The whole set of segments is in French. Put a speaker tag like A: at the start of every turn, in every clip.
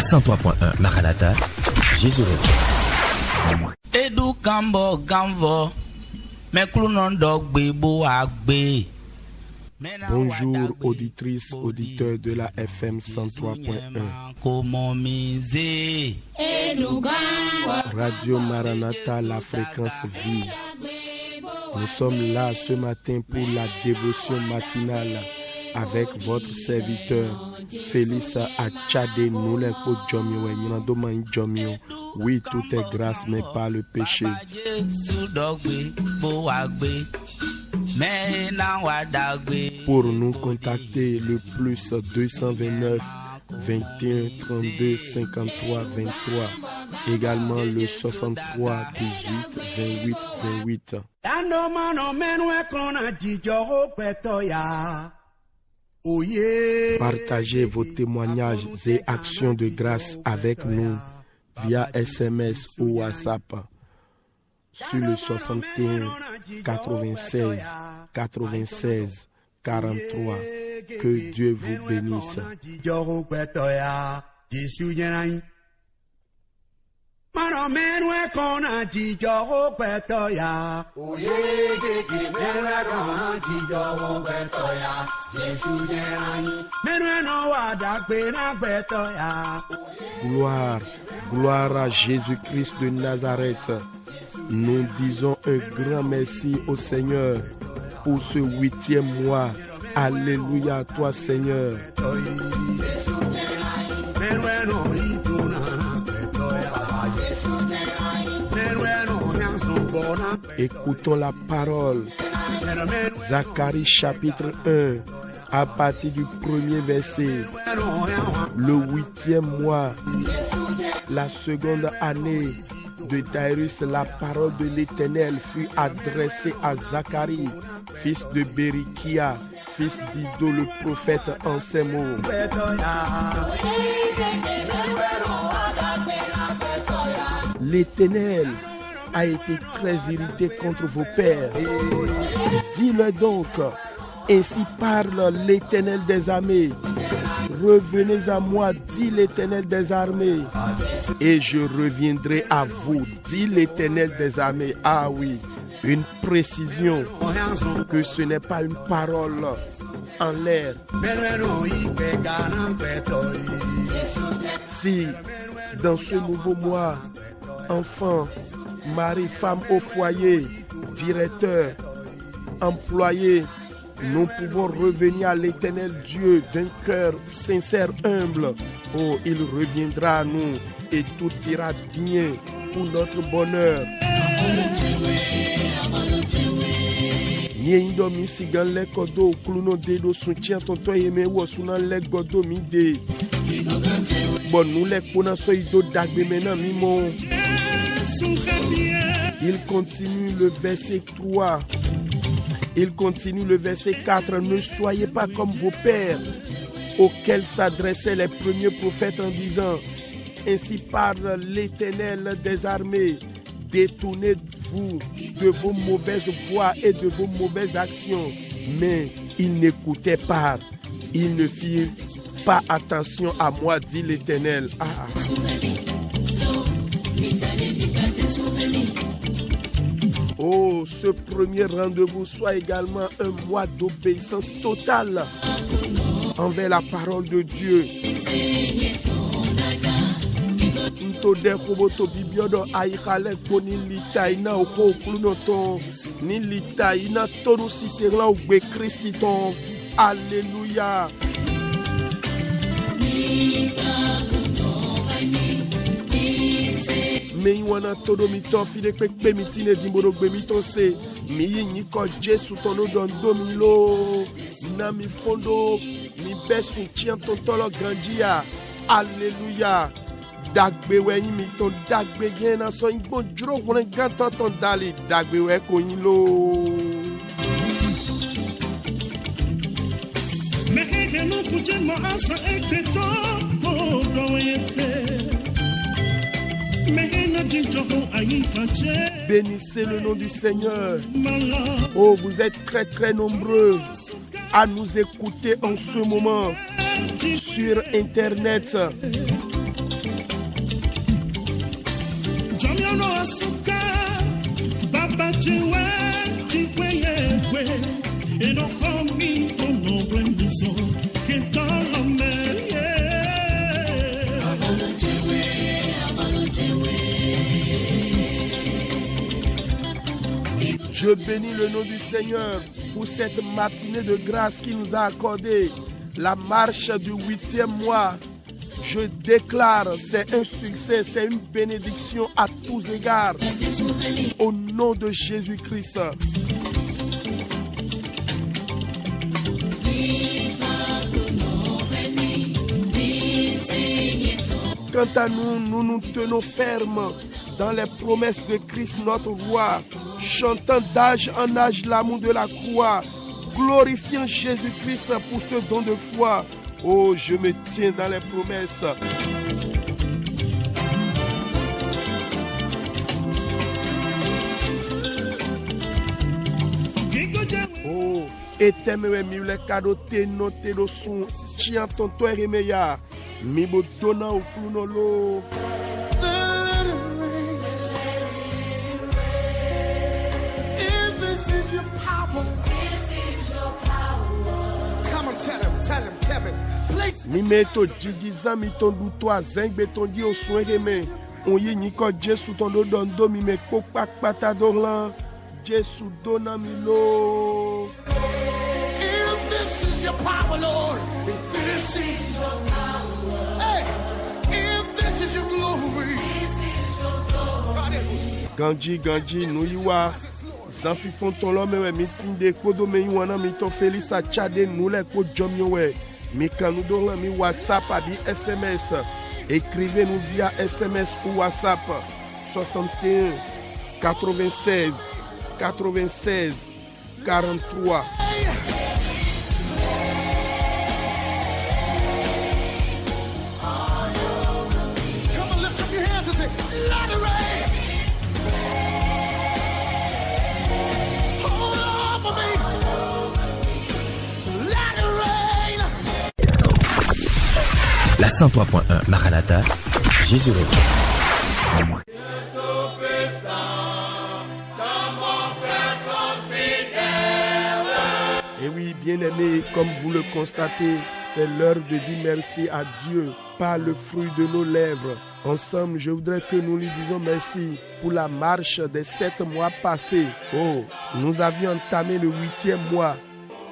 A: 103.1 Maranatha, Jésus revient.
B: Edu kambo gamvo,
C: Bonjour auditrices, auditeurs de la FM 103.1. Radio Maranatha, la fréquence vive. Nous sommes là ce matin pour la dévotion matinale avec votre serviteur Félix Achade Noulenko Djomio et Nyandoman Djomio. Oui, tout est grâce, mais pas le péché. Pour nous contacter, le plus 229 21 32 53 23. Également le 63 18 28 28. Partagez vos témoignages et actions de grâce avec nous via SMS ou WhatsApp sur le 61 96 96 43. Que Dieu vous bénisse. Gloire à Jésus-Christ de Nazareth. Nous disons un grand merci au Seigneur pour ce 8e mois. Alléluia à toi, Seigneur. Écoutons la parole. Zacharie chapitre 1, à partir du 1er verset. Le 8e mois, la seconde année de Darius, la parole de l'Éternel fut adressée à Zacharie, fils de Bérikia, fils d'Iddo le prophète, en ces mots. L'Éternel a été très irrité contre vos pères. Dis-le donc, ainsi parle l'Éternel des armées. Revenez à moi, dit l'Éternel des armées, et je reviendrai à vous, dit l'Éternel des armées. Ah oui, une précision que ce n'est pas une parole en l'air. Si dans ce nouveau mois, enfants, mari, femme au foyer, directeur, employé, nous pouvons revenir à l'Éternel Dieu d'un cœur sincère, humble. Oh, il reviendra à nous et tout ira bien pour notre bonheur. Niendo mi sigan le kodo kluno dedo soutien tonto yeme wo sunan le godo mi de. Bon nous le kona so ido dagbe mena mi mon. Il continue le verset 3. Il continue le verset 4. Ne soyez pas comme vos pères, auxquels s'adressaient les premiers prophètes en disant: ainsi parle l'Éternel des armées. Détournez-vous de vos mauvaises voies et de vos mauvaises actions. Mais ils n'écoutaient pas. Ils ne firent pas attention à moi, dit l'Éternel. Oh, ce premier rendez-vous soit également un mois d'obéissance totale envers la parole de Dieu. Ntode koboto bibiodo aikale koni litaina oko klunoton ni litaina tonu siserla ogbe Christi ton. Alléluia. Me wana todo mi to fide pe mitine dimboro gbe mi to se mi yin ko Jesu tono don domilo na mi fondo mi besu tien ton tolo grandia. Alléluia. Dagbe we yin mi ton dagbe gen na so yin bonjuro won gantan ton dali dagbe we ko yin lo.
D: Me eke no puje mo asa ekte to do yete.
C: Bénissez le nom du Seigneur. Oh, vous êtes très très nombreux à nous écouter en ce moment sur Internet,
D: Jamiono asuka, baba chiwe, chiwe, and no coming for no wendiso, Kintalame.
C: Je bénis le nom du Seigneur pour cette matinée de grâce qu'il nous a accordée. La marche du 8e mois, je déclare, c'est un succès, c'est une bénédiction à tous égards. Au nom de Jésus-Christ. Quant à nous, nous nous tenons fermes dans les promesses de Christ notre roi, chantant d'âge en âge l'amour de la croix, glorifiant Jésus-Christ pour ce don de foi. Oh, je me tiens dans les promesses. Oh, etemewe miule kado teno teno sun chian ton toere meya mi bo dona o kunolo.
E: Your power. This is your power. Come on, tell him. Please.
C: Mi meto jigizan mi ton duto a zeng beton di o soin reme. On yi ni ko Jesu ton do don do mi me kopak patador lan. Jesu dona mi lo.
E: If this is your power, Lord, if this is your power. Hey, if this is your glory. This is your glory.
C: Ganji nou yiwa. Zanfi font ton l'homme mi tinde kodo me yuana mi ton Félix a chade nous les ko jom yo we mi kan nous don mi WhatsApp a bi SMS. Écrivez-nous via SMS ou WhatsApp 61 96 96 43.
E: Come on, lift up your hands and say, let it rain.
A: La 103.1 Maranatha, Jésus revient.
C: Et oui, bien-aimés, comme vous le constatez, c'est l'heure de dire merci à Dieu par le fruit de nos lèvres. Ensemble, je voudrais que nous lui disions merci pour la marche des 7 mois passés. Oh, nous avions entamé le 8e mois.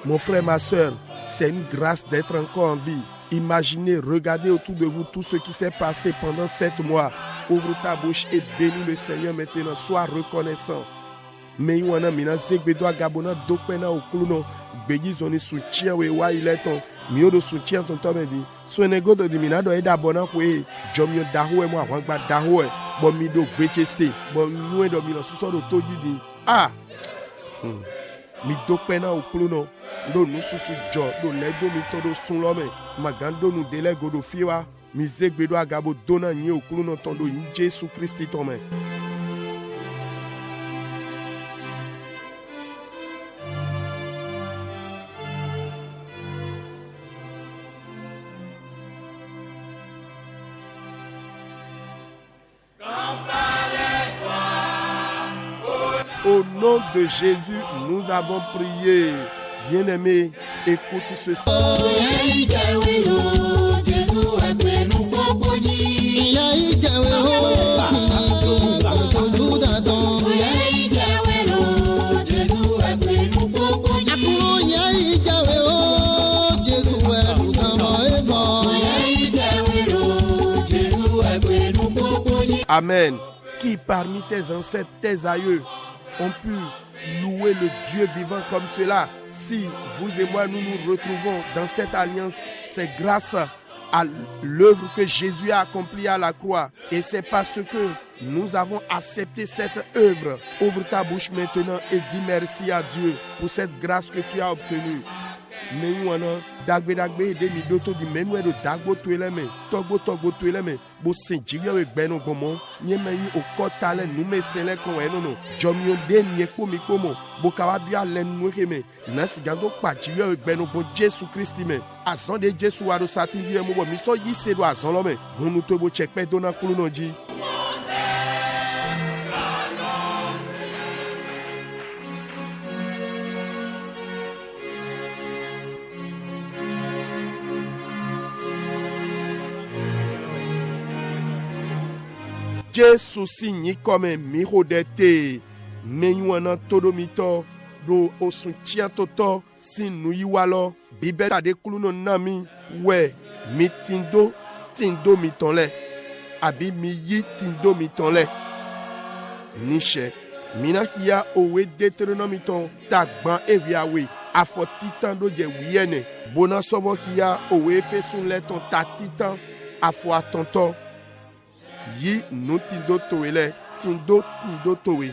C: Mon frère, ma soeur, c'est une grâce d'être encore en vie. Imaginez, regardez autour de vous tout ce qui s'est passé pendant 7 mois. Ouvre ta bouche et bénis le Seigneur maintenant. Sois reconnaissant. Mais il y a un zegbedo agabona dokpena okluno beji zoni soutien we wa ileton mi odo soutien ton to mendi so nego do diminado e da bona kwe jomyo daho e mo àwọn gba daho e bo mi do gbekese bo nu e do mi lo so do toji di mi dokpena okluno do nu susu jo do ledo mi to do sun lo me magando nu dele godo fiwa mi zegbedo agabo dona yin okluno ton do yin Jesu Christi to me. Au nom de Jésus, nous avons prié. Bien-aimés, écoute ceci. Amen. Qui parmi tes ancêtres, tes aïeux, ont pu louer le Dieu vivant comme cela? Si vous et moi nous nous retrouvons dans cette alliance, c'est grâce à l'œuvre que Jésus a accomplie à la croix. Et c'est parce que nous avons accepté cette œuvre. Ouvre ta bouche maintenant et dis merci à Dieu pour cette grâce que tu as obtenue. Menyuana dagbe de mi doto di menwe do dagbo tueleme togbo tueleme bo senjiga we gbenu gomo nyemeyi okotale nume sele kon enono jomio de ni eko mi komo bo kawabia lenu keme nasigando pajiwe we gbenu bo Jesu Christi me azon de Jesu waro satingi mo bo mi so yi sedo azon lo me hunu to bo chekpe dona kulunoji. Jésus signe comme un mirodete. Menyuana todomito do osuntien toto sin nuiwalo bibeta de kuluno nami we mitindo tindo mitonle abi miyi tindo mitonle niche minakia owe Deutéronomiton tagban ewiawe afo titan do je wiene bona sovo kia owe fesunle ton tatitan afo atonto yi no tindo toele tindo towe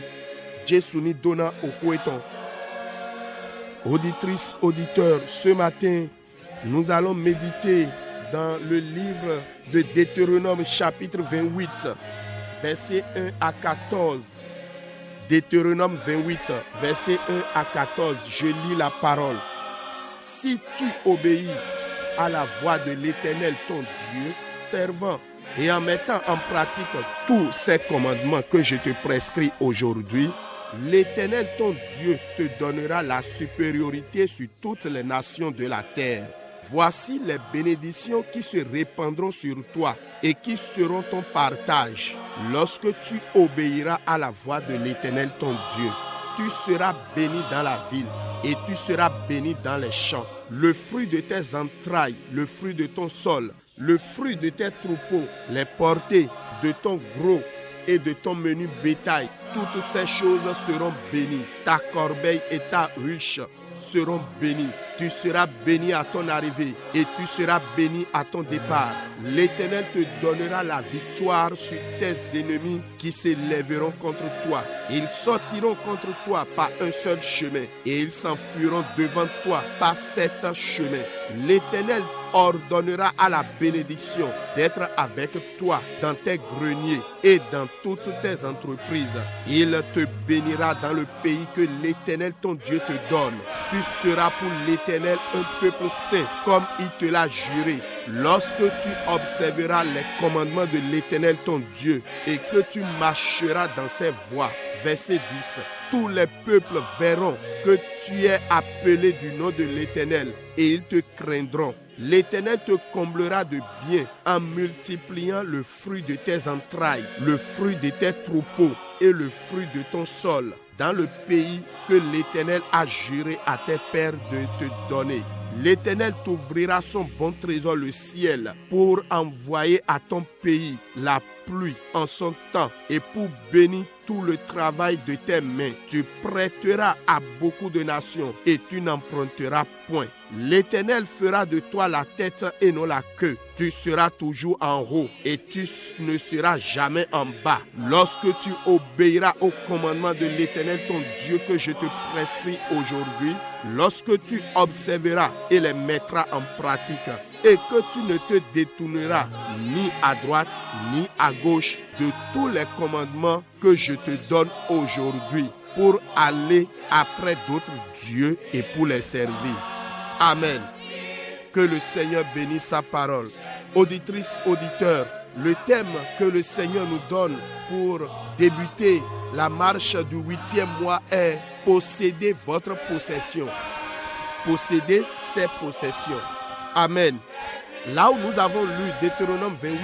C: Jésus ni donna au poèton. Auditrices, auditeurs, ce matin, nous allons méditer dans le livre de Deutéronome chapitre 28, versets 1 à 14. Deutéronome 28, versets 1 à 14. Je lis la parole. Si tu obéis à la voix de l'Éternel ton Dieu, servant, et en mettant en pratique tous ces commandements que je te prescris aujourd'hui, l'Éternel ton Dieu te donnera la supériorité sur toutes les nations de la terre. Voici les bénédictions qui se répandront sur toi et qui seront ton partage lorsque tu obéiras à la voix de l'Éternel ton Dieu. Tu seras béni dans la ville et tu seras béni dans les champs. Le fruit de tes entrailles, le fruit de ton sol, le fruit de tes troupeaux, les portées de ton gros et de ton menu bétail, toutes ces choses seront bénies. Ta corbeille et ta ruche seront bénies. Tu seras béni à ton arrivée et tu seras béni à ton départ. L'Éternel te donnera la victoire sur tes ennemis qui s'élèveront contre toi. Ils sortiront contre toi par un seul chemin et ils s'enfuiront devant toi par 7 chemins. L'Éternel ordonnera à la bénédiction d'être avec toi dans tes greniers et dans toutes tes entreprises. Il te bénira dans le pays que l'Éternel ton Dieu te donne. Tu seras pour l'Éternel un peuple saint comme il te l'a juré. Lorsque tu observeras les commandements de l'Éternel ton Dieu et que tu marcheras dans ses voies. Verset 10. Tous les peuples verront que tu es appelé du nom de l'Éternel et ils te craindront. L'Éternel te comblera de bien en multipliant le fruit de tes entrailles, le fruit de tes troupeaux et le fruit de ton sol, dans le pays que l'Éternel a juré à tes pères de te donner. L'Éternel t'ouvrira son bon trésor, le ciel, pour envoyer à ton pays la pluie en son temps et pour bénir tout le travail de tes mains. Tu prêteras à beaucoup de nations et tu n'emprunteras point. L'Éternel fera de toi la tête et non la queue. Tu seras toujours en haut et tu ne seras jamais en bas. Lorsque tu obéiras au commandement de l'Éternel ton Dieu que je te prescris aujourd'hui, lorsque tu observeras et les mettras en pratique, et que tu ne te détourneras ni à droite ni à gauche de tous les commandements que je te donne aujourd'hui pour aller après d'autres dieux et pour les servir. Amen. Que le Seigneur bénisse sa parole. Auditrices, auditeurs, le thème que le Seigneur nous donne pour débuter la marche du 8e mois est « Possédez votre possession ». Possédez ses possessions. Amen. Là où nous avons lu Deutéronome 28,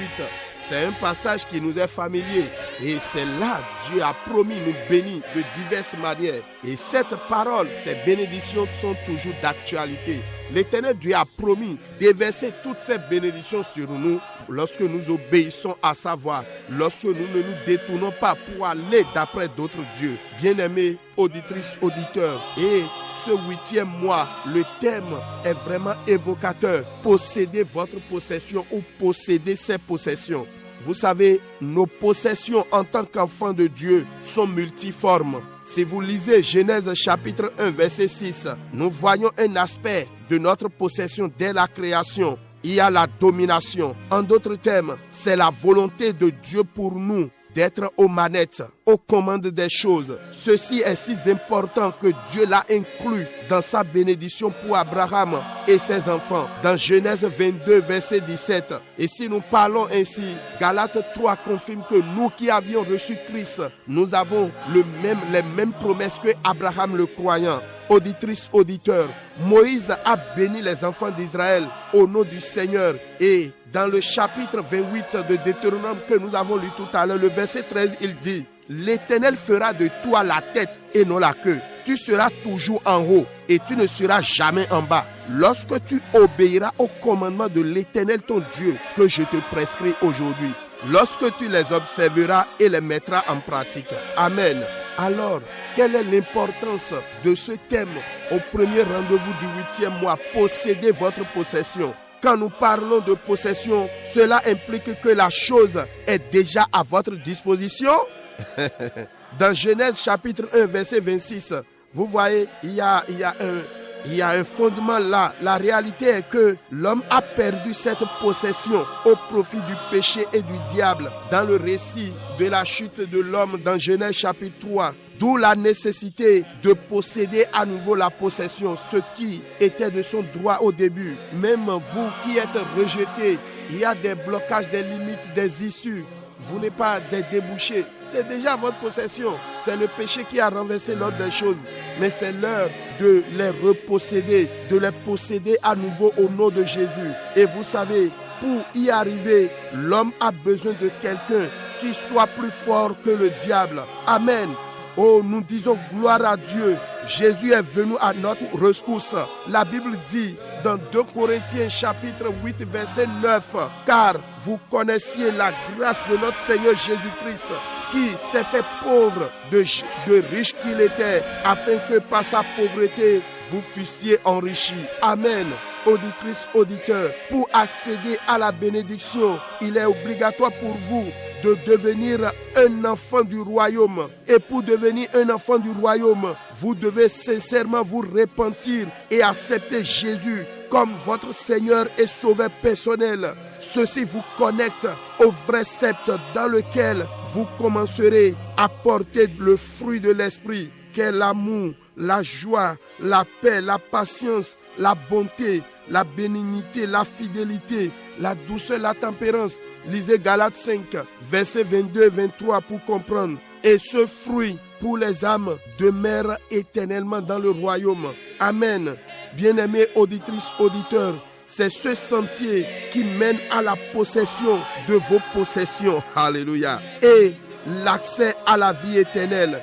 C: c'est un passage qui nous est familier. Et c'est là que Dieu a promis nous bénir de diverses manières. Et cette parole, ces bénédictions sont toujours d'actualité. L'Éternel Dieu a promis de verser toutes ces bénédictions sur nous lorsque nous obéissons à sa voix, lorsque nous ne nous détournons pas pour aller d'après d'autres dieux. Bien-aimés, auditrices, auditeurs, et ce 8e mois, le thème est vraiment évocateur. Possédez votre possession ou possédez ses possessions. Vous savez, nos possessions en tant qu'enfants de Dieu sont multiformes. Si vous lisez Genèse chapitre 1 verset 6, nous voyons un aspect de notre possession dès la création. Il y a la domination. En d'autres termes, c'est la volonté de Dieu pour nous d'être aux manettes. aux commandes des choses. Ceci est si important que Dieu l'a inclus dans sa bénédiction pour Abraham et ses enfants. Dans Genèse 22, verset 17. Et si nous parlons ainsi, Galates 3 confirme que nous qui avions reçu Christ, nous avons les mêmes promesses que Abraham le croyant. Auditrice, auditeur, Moïse a béni les enfants d'Israël au nom du Seigneur. Et dans le chapitre 28 de Deutéronome que nous avons lu tout à l'heure, le verset 13, il dit: L'Éternel fera de toi la tête et non la queue. Tu seras toujours en haut et tu ne seras jamais en bas. Lorsque tu obéiras aux commandements de l'Éternel ton Dieu que je te prescris aujourd'hui, lorsque tu les observeras et les mettras en pratique. Amen. Alors, quelle est l'importance de ce thème au premier rendez-vous du 8e mois? Possédez votre possession. Quand nous parlons de possession, cela implique que la chose est déjà à votre disposition. Dans Genèse chapitre 1, verset 26, vous voyez, il y a un fondement là. La réalité est que l'homme a perdu cette possession au profit du péché et du diable dans le récit de la chute de l'homme dans Genèse chapitre 3. D'où la nécessité de posséder à nouveau la possession, ce qui était de son droit au début. Même vous qui êtes rejetés, il y a des blocages, des limites, des issues. Vous n'êtes pas des débouchés. C'est déjà votre possession. C'est le péché qui a renversé l'ordre des choses. Mais c'est l'heure de les reposséder, de les posséder à nouveau au nom de Jésus. Et vous savez, pour y arriver, l'homme a besoin de quelqu'un qui soit plus fort que le diable. Amen. Oh, nous disons gloire à Dieu. Jésus est venu à notre rescousse. La Bible dit dans 2 Corinthiens chapitre 8 verset 9, car vous connaissiez la grâce de notre Seigneur Jésus-Christ, qui s'est fait pauvre de riche qu'il était, afin que par sa pauvreté vous fussiez enrichis. Amen. Auditrice, auditeur, pour accéder à la bénédiction, il est obligatoire pour vous de devenir un enfant du royaume. Et pour devenir un enfant du royaume, vous devez sincèrement vous repentir et accepter Jésus comme votre Seigneur et Sauveur personnel. Ceci vous connecte au vrai sceptre dans lequel vous commencerez à porter le fruit de l'esprit, qu'est l'amour, la joie, la paix, la patience, la bonté, la bénignité, la fidélité, la douceur, la tempérance. Lisez Galates 5, versets 22 et 23 pour comprendre. Et ce fruit pour les âmes demeure éternellement dans le royaume. Amen. Bien-aimés auditrices, auditeurs, c'est ce sentier qui mène à la possession de vos possessions. Alléluia. Et l'accès à la vie éternelle.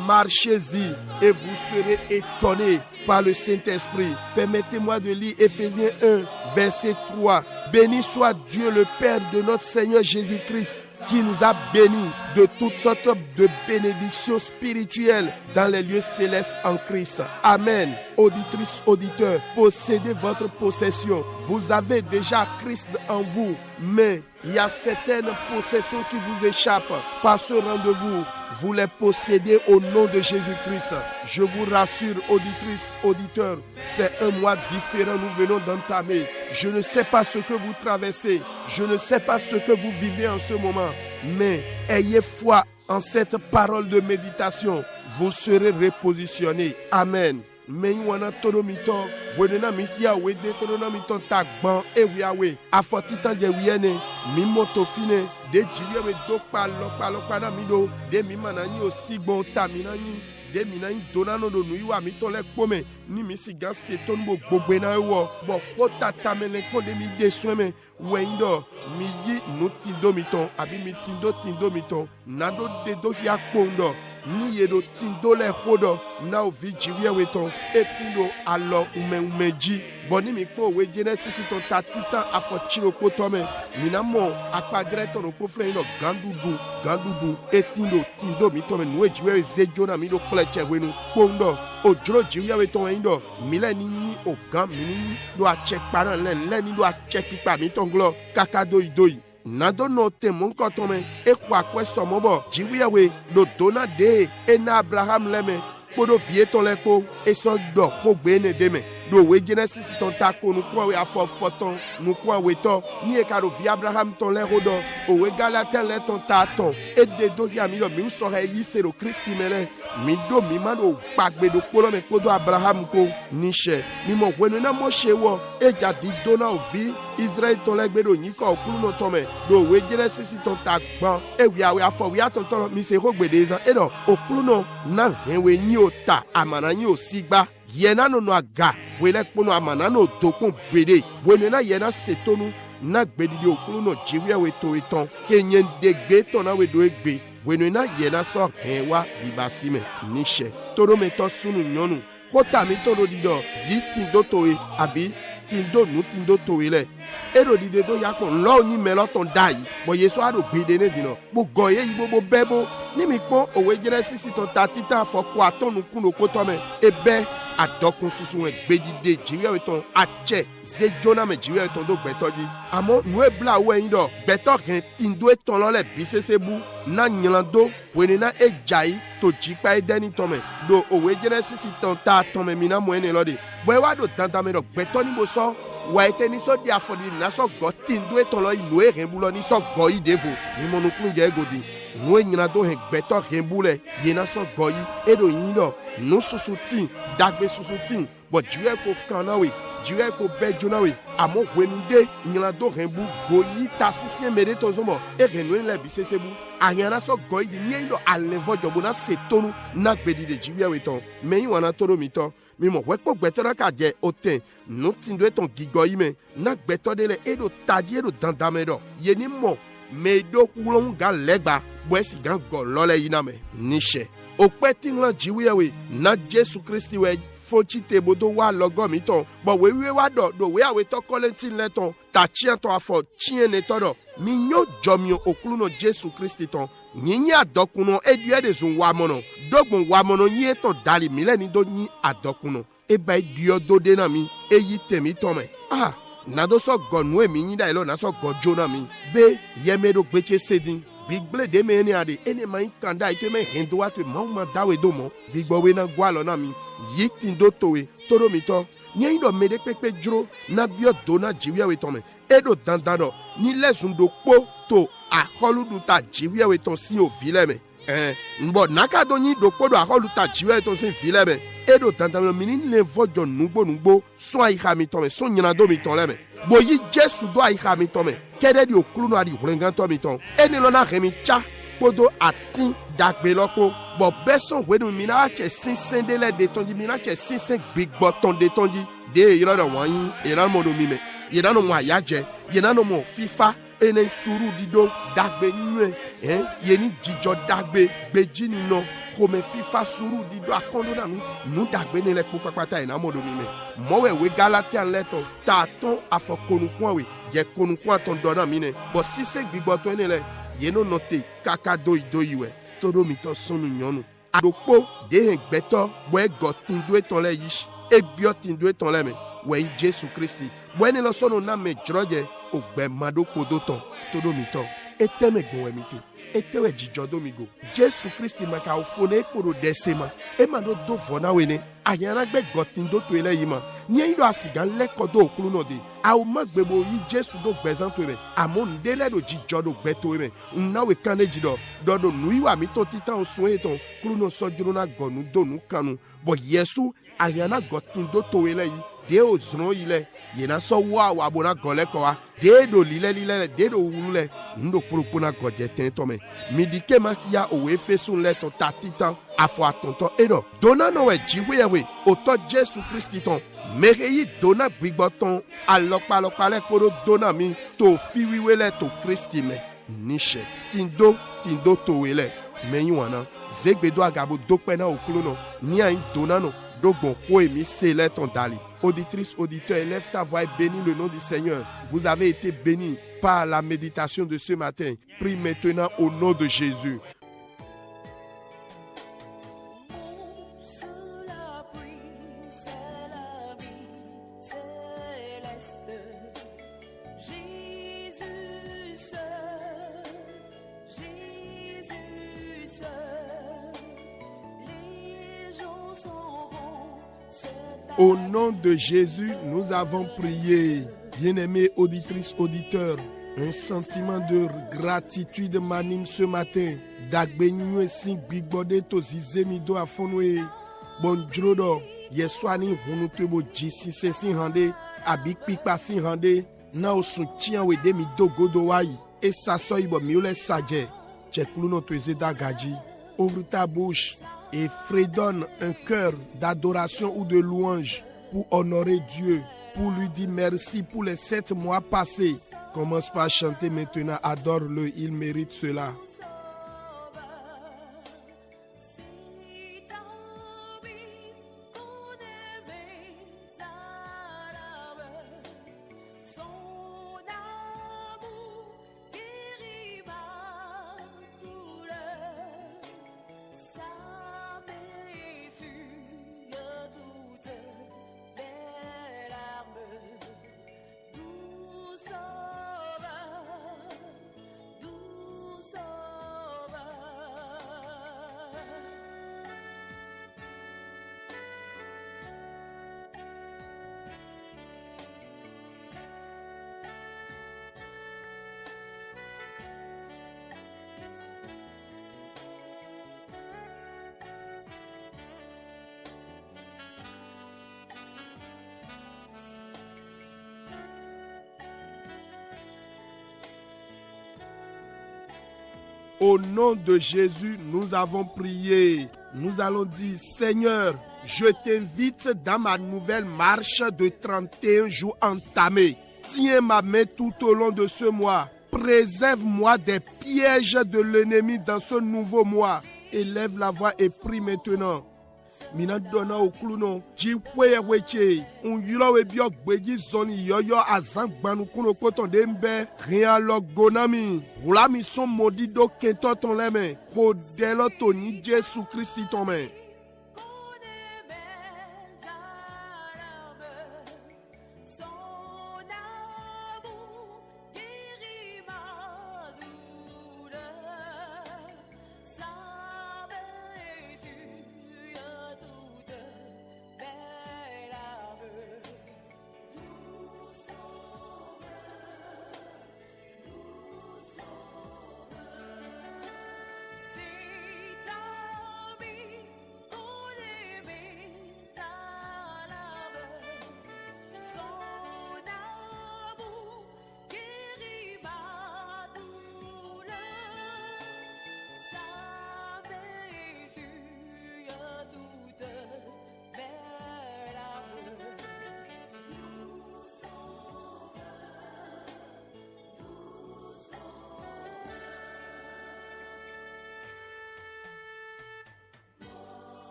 C: Marchez-y et vous serez étonnés par le Saint-Esprit. Permettez-moi de lire Éphésiens 1, verset 3. Béni soit Dieu le Père de notre Seigneur Jésus-Christ, qui nous a bénis de toutes sortes de bénédictions spirituelles dans les lieux célestes en Christ. Amen. Auditrices, auditeurs, possédez votre possession. Vous avez déjà Christ en vous, mais il y a certaines possessions qui vous échappent. Par ce rendez-vous, vous les possédez au nom de Jésus-Christ. Je vous rassure, auditrices, auditeurs, c'est un mois différent nous venons d'entamer. Je ne sais pas ce que vous traversez, je ne sais pas ce que vous vivez en ce moment, mais ayez foi en cette parole de méditation. Vous serez repositionnés. Amen. Mais wana todo mito wenena mihia we de todo na mito tagban ewiawe afotita je wiene mi moto fine de jiliwe do pa na mido de mi manani osigbo taminani de minani donano do nuiwa mito le pome ni mi siga seton bo gbogbo na wo bo kota tamele ko de mi de sweme wendo mi yi no tindo mito abi mi tindo mito nado de do ya pondo ni yedo tindo le hodo na ovi jiwe weton etundo alo umeji boni mi po we Genesis ton tatita afochiro potome minamo apadre ton ko fren no gandudu tindo mi tome no jiwe zejona mi do pleche wenu pondo ojro jiwe weton indo mileni ni ogam mi do a check paran len ni do a check pipa mi tonglo kakado idoi nado no temon kotome e kwa kweso mobo jiwiawe do dona de e na Abraham leme podo vie ton lepo e so do khogbe ne deme do we Genesis ton tako nous kwa we afofoton nous kwa we to ni e karo vi Abraham ton le rodo o we Galatia le ton taton e de do ya mi lo mi so re yi se ro Christi mele mi do mi ma do pagbe do polo me kodo Abraham ko ni she mi mo we na mo she wo e ja di do na o vi Israel ton le gbe do yin ko okuru no ton me do we Genesis ton tagbon e wi awe afo wi aton ton mi se ro gbe de zan e do okuru no na we ni o ta amana ni o sigba yena no no aga wele kpono amana no dokun bede wele na yena setonu na gbedidi okulu no jiwe we to iton kenyen degbe to na we do egbe wele na yena so henwa bibasime nishe toro meto sunu nyonu kota mi toro dido yi tindo towe abi tindo nu tindo towe le ero dide do yakon lo yin melo ton dai bo yeso ado gbede ne dino bo goye yi bo bebo ni mi pon owe Genesis ton tatita fo ko atonu kuno ko to me ebe adokun susun egbedide jiwe weton ache ze jona me jiwe weton do gbetoji amo nu ebla we yin do gbeto gen tindo eton lo le bi sesebu na nyando wene na ejai to jipa edeni to me do owe Genesis ton ta ton me mina mo ene lo de bo e wa do tanta me do gbeto ni mo so wa ete ni so di afodi na so go tindo eton lo inu e renbulo ni so go yi devo ni mo nu kun je godi nu e nyina do hen gbeto renbule ye na so go yi edo yin do no susutin dagbe susutin but jiwe ko kanawe jiwe ko bejonawe amo wenunde nyina do renbu goyi tasisi mede to zomo e renu le bisesebu ayana so goyi di niendo alevo jobo na setonu na gbedi de jiwe weton meyin wana toro mito mi mo wepo gbetera ka je oten no tindo eton gigoyi me na gbeto de le edo taji edo dandamedo ye ni mo medo hulon ga legba bwesi gan go lole yina me nishe okpeti nglan jiwe na Jesu Kristi we fonchi tebodo wa logo mi ton bo we wa do we awe to kolentin leton ta chien to afo chien ne todo mi nyo jomio okulu no Jesu Kristi ton nyinya adokuno edue de zun wa mono dogbon wa mono yin ton dali mi le ni do yin adokuno e ba dio do de na mi eyi temi ton me na do so gonu e mi yin da ilo na so gojo na mi be yeme do gbeche sedin big ble de me ni ade ene mai kanda ite me hendo wa te ma dawe do mo big bo we na gwa lo na mi yi tindo towe toro mi to ni ndo me de pepe juro na bio do na jiwe we to me edo dandado ni lesun do po to aholudu ta jiwe we to si o vile me mbo naka do ni do po do aholudu ta jiwe to si vile me edo dandado mi ni le vojo nugbo so ai ha mi to me so nyina do mi to le me boyi Jesu do ai ha mi to me kede di okulu no adi hulengan to mi to eni lo na remi cha podo atin dagbe lopo bo beson we do mi na che sinsen de le de tonji mi na che sinsen gbigbo ton de tonji de ira do wan ira mo do mi me ira no mo ayaje ira no mo fifa ene suru dido dagbe nwe ye ni jijo dagbe gbeji ni no kome fifa suru dido akondo na nu dagbe ni le popapata ina mo do mi me mo we Galatia leton ta ton afokonu kwa we ye konu kwa ton do na mi ne bo sise gbigbo to ni le ye no note kaka do iwe todo mi to sonu nyonu adopo de hen gbeto bo e go tindo eton le yish e bio tindo eton le me we Jesu Kristi bo eni lo sonu na me jroje ogbe mado podo ton todo mi to eteme gon we mi te etewe jijo domigo Jesu Kristi maka ofone ekporo desema emado do vona wene ayana gbe gotindo to ele yima ni ndo asigan lekodo okulu no de awu magbebo yi Jesu do gbezan to me amon dele do jijo do gbe to me nna we kaneji do nuiwa mi to titan osun eton kulu no sojuru na gonu do nu kanu bo Yesu ayana gotindo to ele yi de ozron ile yena so wa bona gole ko wa de do lile de do wule ndo propona goje ten to me midike makia o efesun le to tatitan afo atonto edo dona no we jiwe we oto Jesu Kristi ton mereyi dona gbigboton alopa le koro dona mi to fiwiwe le to Kristi me nishe tindo to wele meyin wana zegbedo agabo dokpena okulo no ni ayin dona no dogbon ho emi se le ton dali. Auditrice, auditeur, élève ta voix et bénis le nom du Seigneur. Vous avez été bénis par la méditation de ce matin. Prie maintenant au nom de Jésus. Au nom de Jésus, nous avons prié. Bien-aimés auditrices, auditeurs, un sentiment de gratitude m'anime ce matin. Dagbenyo sin bigbode to zizemido afonwe. Bonjour, yeswani hunute bo jisi se sin hande, abik pikpa sin hande, na osun tian we demi dogo do wai. Et ça soy bo miule sadje. Tcheklu no toeze dagaji. Ouvre ta bouche et fredonne un cœur d'adoration ou de louange pour honorer Dieu, pour lui dire merci pour les 7 mois passés. Commence par chanter maintenant, adore-le, il mérite cela. Au nom de Jésus, nous avons prié. Nous allons dire, Seigneur, je t'invite dans ma nouvelle marche de 31 jours entamée. Tiens ma main tout au long de ce mois. Préserve-moi des pièges de l'ennemi dans ce nouveau mois. Élève la voix et prie maintenant. Mina dona okuluno jikwe weche unyilo we biok beji zoni yoyo azan gbanu kuno koton dembe rien lo gonami wula mi son modi do kento ton leme ko delo toni Jésus Christ ton main.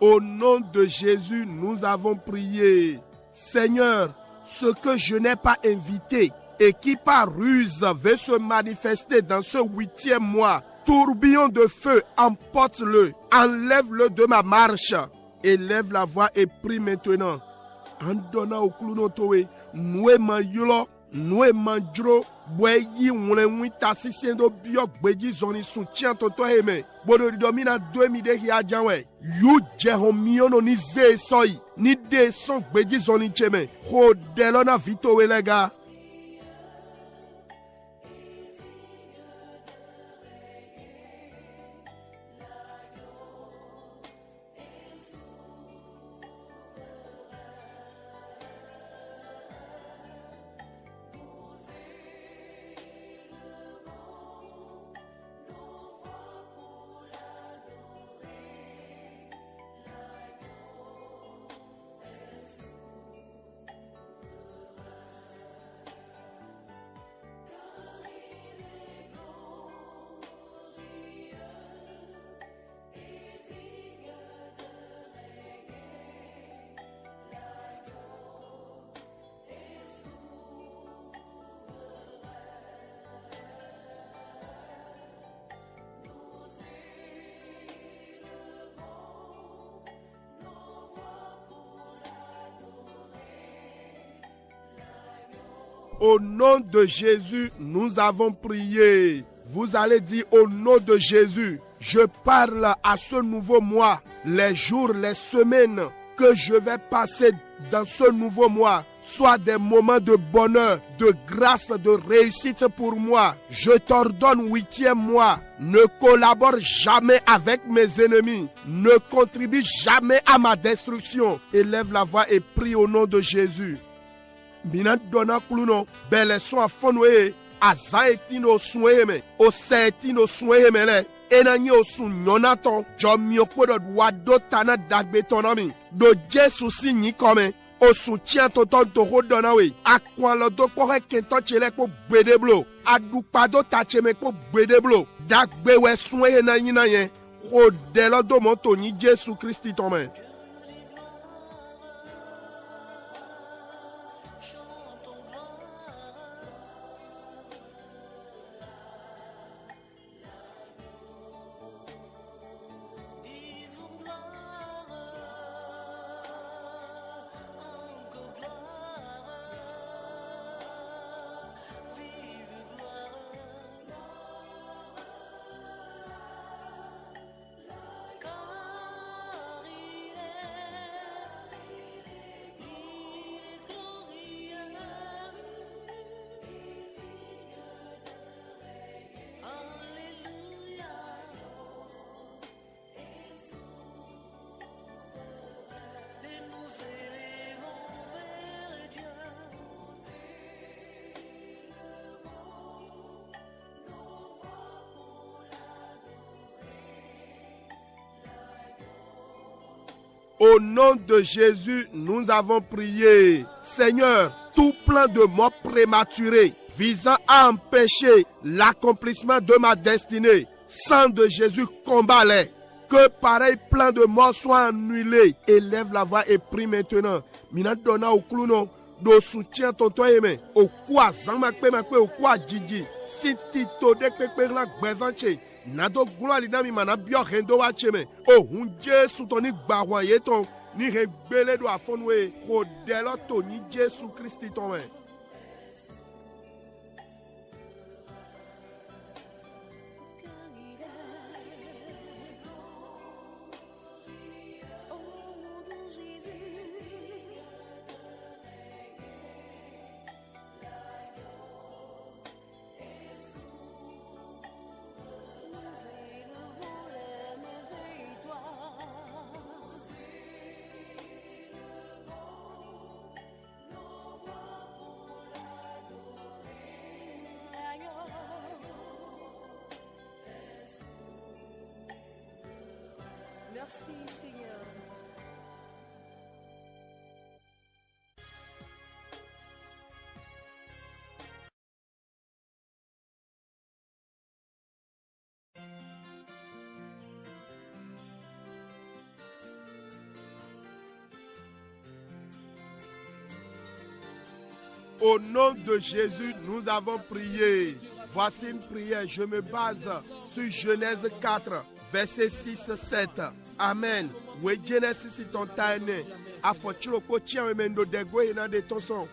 C: Au nom de Jésus, nous avons prié. Seigneur, ce que je n'ai pas invité et qui par ruse veut se manifester dans ce 8e mois, tourbillon de feu, emporte-le, enlève-le de ma marche. Élève la voix et prie maintenant. Andona oklunotowe, noue manjulo, noue manjro, bweyi wita sisendo biok beji zoni soutien toto heme. Bodo domina 2000 hiya janwe. Yu jehomiono ni ze soy, ni de son beji zoni cheme. Ho delona vitowe lega. Au nom de Jésus, nous avons prié. Vous allez dire au nom de Jésus, je parle à ce nouveau mois, les jours, les semaines que je vais passer dans ce nouveau mois soit des moments de bonheur, de grâce, de réussite pour moi. Je t'ordonne, 8e mois, ne collabore jamais avec mes ennemis, ne contribue jamais à ma destruction. Élève la voix et prie au nom de Jésus. Mina dona kluno, bele so afonwe, azaetino sueme, osetino sueme le. Enanye osu nyonaton, jomio kodo wado tana dagbetonomi, do Jesu si nikome. O soutien tonton toro donawe akwa lodo kore kento chele ko gbedeblo adupado tacheme ko gbedeblo dagbe we sunwe na yina yen ko de lodo monto ni Jésus Christ tome. Au nom de Jésus, nous avons prié. Seigneur, tout plan de mort prématuré visant à empêcher l'accomplissement de ma destinée, sang de Jésus combat-les. Que pareil plan de mort soit annulé. Élève la voix et prie maintenant. Mina donna au clouno, do soutien tonton aimé. Au quoi zamakpe makpe au quoi djidji. Si tito de kpekpe la gbezanche. Nado gula lidami mana bio rendo wacheme. O hunje sutoni gbawaye ton. Ni rebele do afonwe. Rodelo to ni Jésus Christ ton.
F: Merci Seigneur.
C: Au nom de Jésus, nous avons prié. Voici une prière. Je me base sur Genèse 4, verset 6-7. Amen. We Genesis ton taine. Afochiro ko tia mendo dego ina de tonson.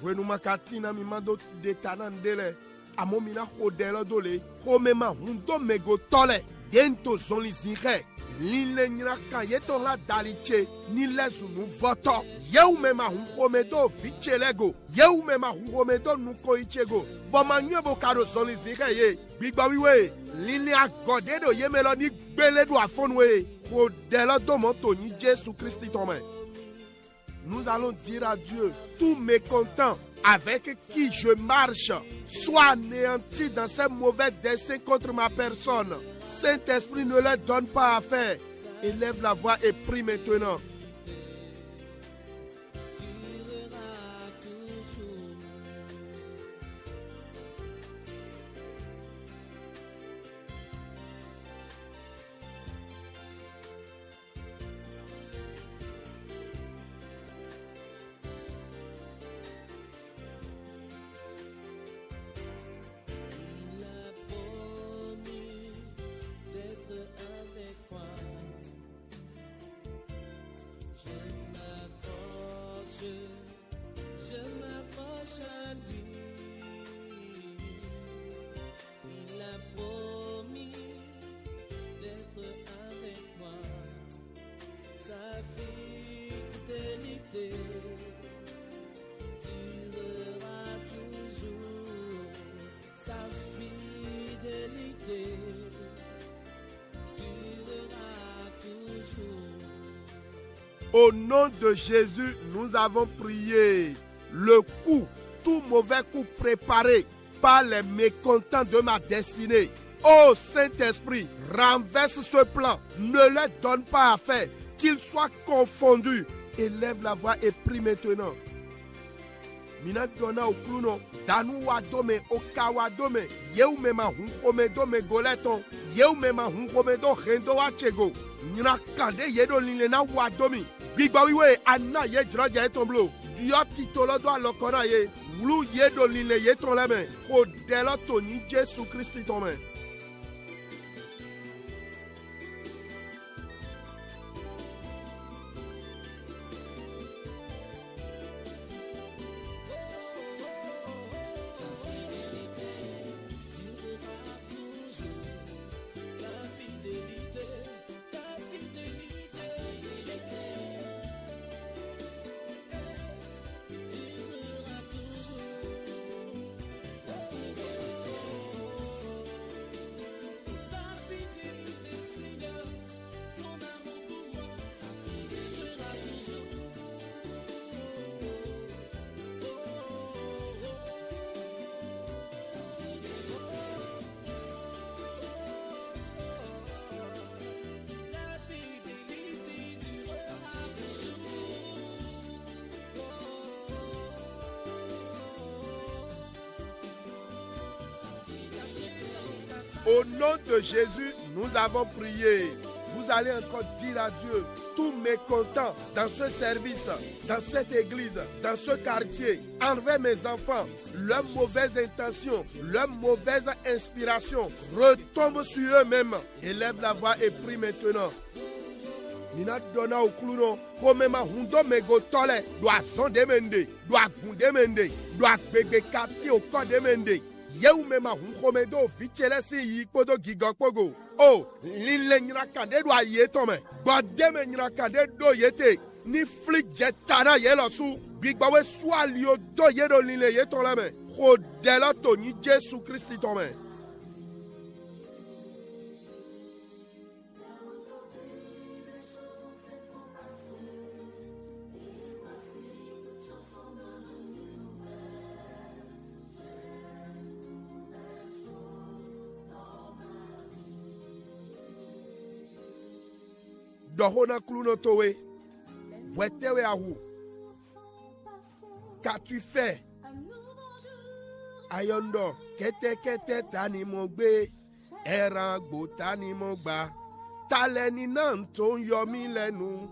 C: We nu makatina mi mando de tanandele. Amomina hodelo dole. Homema hundo mego tole. Dento zoli zinre. Lile nyina kayeto la daliche. Ni lezu nu voto. Yeu mema humedo vichelego. Yeu mema humedo nuko ichego. Boma nyebo kado zoli zinre ye. Bigba wiwe. Lile agode do yemelo ni gbele do afonwe. Hodelo do monto ni Jésus Christ tome. Nous allons dire à Dieu, tout mécontent avec qui je marche, soit anéanti dans ces mauvais desseins contre ma personne. Saint-Esprit, ne leur donne pas à faire. Élève la voix et prie maintenant. Au nom de Jésus, nous avons prié. Le coup, tout mauvais coup préparé par les mécontents de ma destinée. Ô Saint-Esprit, renverse ce plan. Ne leur donne pas à faire. Qu'ils soient confondus. Élève la voix et prie maintenant. Mina dona okluno danu wadome okawadome yeu mema hunkome dome goleton yeu mema hunkome do rendo achego nina kande yedo linena wadomi gbigba wiwe anna ye droje tomblo diop titolo do alokona ye wulu yedo linle ye ton leme ko delo to ni Jésus Christ ton main. Au nom de Jésus, nous avons prié. Vous allez encore dire à Dieu, tous mécontents dans ce service, dans cette église, dans ce quartier, envers mes enfants, leurs mauvaises intentions, leurs mauvaises inspirations, retombent sur eux-mêmes. Élève la voix et prie maintenant. Nina dona okluno komema hundo megotole doa sondemende doa gundemende doa bebe kapti okodemende yeu mema hunkomedo vichele si yikodo gigokpogo o linle nyina kande doa yetome godeme nyina kande do yete ni flick jetana yelosu bigbawe swalio do yedo linle yetoleme kodelo to ni Jésus Christ tome. Dohona kluno towe, wetewe ahu. Qu'as-tu fait? Ayondo, kete tani mogbe, erangbo tani mogba. Taleni nan ton yomi lenu,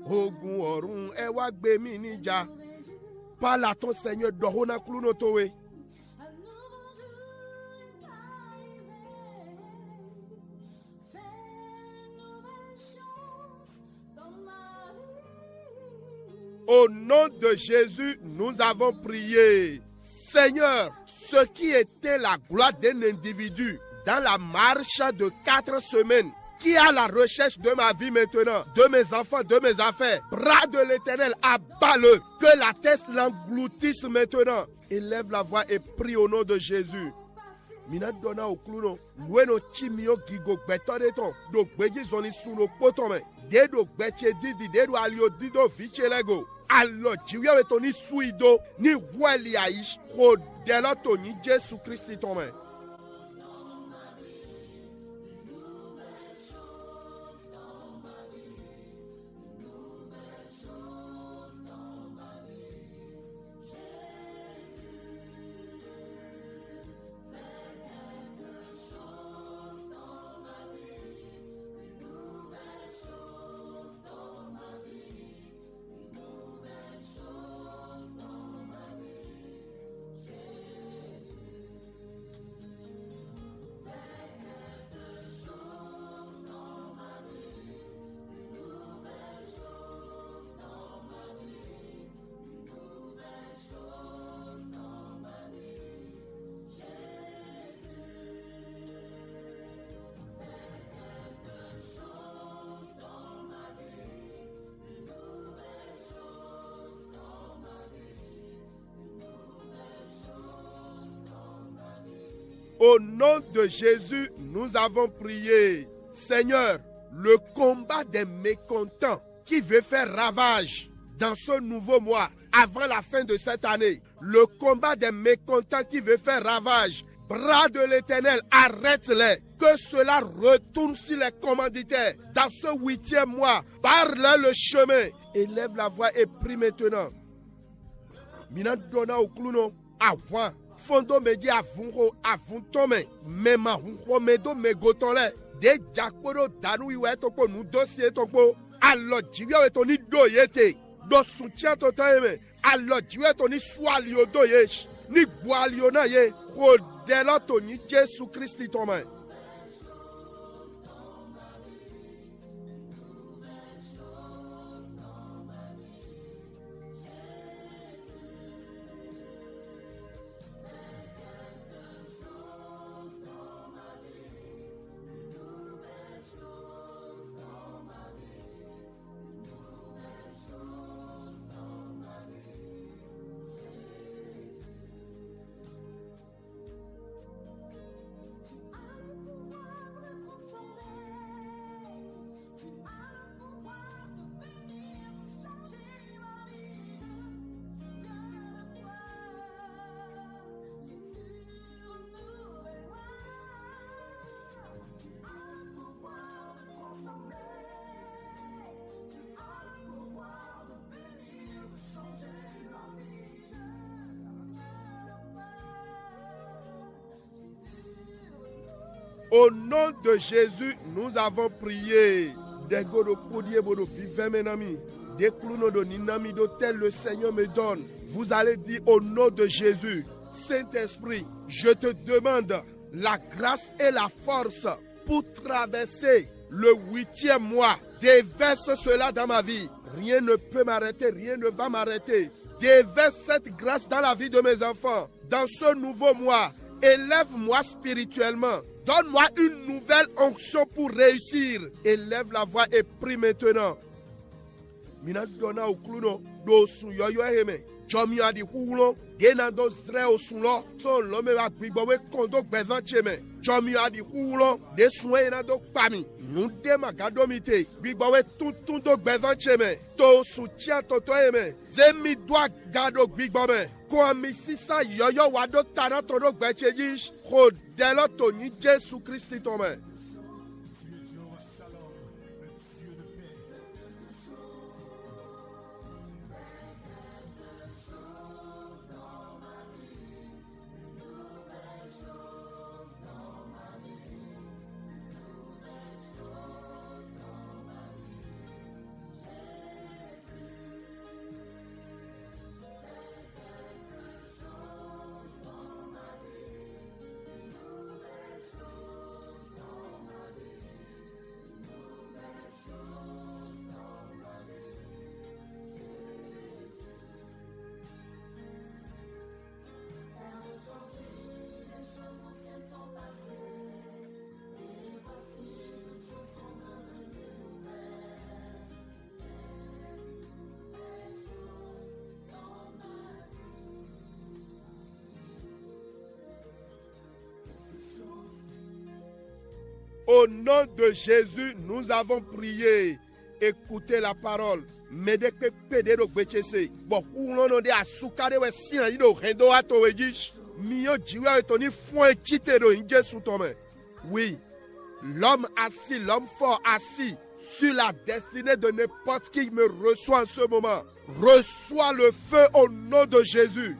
C: ogun orun ewa gbe mi nija. Parle à ton Seigneur, dohona kluno towe. Au nom de Jésus, nous avons prié. Seigneur, ce qui était la gloire d'un individu dans la marche de 4 semaines, qui est à la recherche de ma vie maintenant, de mes enfants, de mes affaires, bras de l'Éternel, abat-le, que la tête l'engloutisse maintenant. Élève la voix et prie au nom de Jésus. Mina dona okluno lueno chimio gigo betoneton do gbeji zoni suno potome de do gbeche didi de do alio dido vichelego allo jiwe betoni suido ni weli aish ko delo to ni Jésus Christ tome. Au nom de Jésus, nous avons prié. Seigneur, le combat des mécontents qui veut faire ravage dans ce nouveau mois, avant la fin de cette année. Le combat des mécontents qui veut faire ravage. Bras de l'Éternel, arrête-les. Que cela retourne sur les commanditaires. Dans ce 8e mois, barre-leur le chemin. Élève la voix et prie maintenant. Mina donna au clouno, awan. Fondo me di avunho, avuntome. Mema hunho medo megotole. De jakporo danu iwe tokpo nu dossier tokpo. Alo jiwe toni doyete. Do soutien totaeme. Alo jiwe toni swalio doyesh. Ni gwalio na ye. Kodelo toni Jésus Christ tome. Au nom de Jésus, nous avons prié. Tel le Seigneur me donne. Vous allez dire au nom de Jésus, Saint-Esprit, je te demande la grâce et la force pour traverser le 8e mois. Déverse cela dans ma vie. Rien ne peut m'arrêter, rien ne va m'arrêter. Déverse cette grâce dans la vie de mes enfants. Dans ce nouveau mois, élève-moi spirituellement. Donne-moi une nouvelle onction pour réussir. Élève la voix et prie maintenant. Mina dona okluno do sun yoyo eheme. Chomi adi hulo dena do zre osunlo. So lo me ba gbigbo we kondo gbevan cheme. Chomi adi hulo de sunwe na do pami. Nunde magadomite gbigbo we tuntun do gbevan cheme. To sutia toto eheme. Zemi doa gado gbigbo me. Kwa mi sisa yoyo wado tana todo gbeche yish. Kodelo to ni Jésus Christ tome. Au nom de Jésus, nous avons prié. Écoutez la parole. Oui, l'homme assis, l'homme fort assis sur la destinée de n'importe qui me reçoit en ce moment. Reçois le feu au nom de Jésus.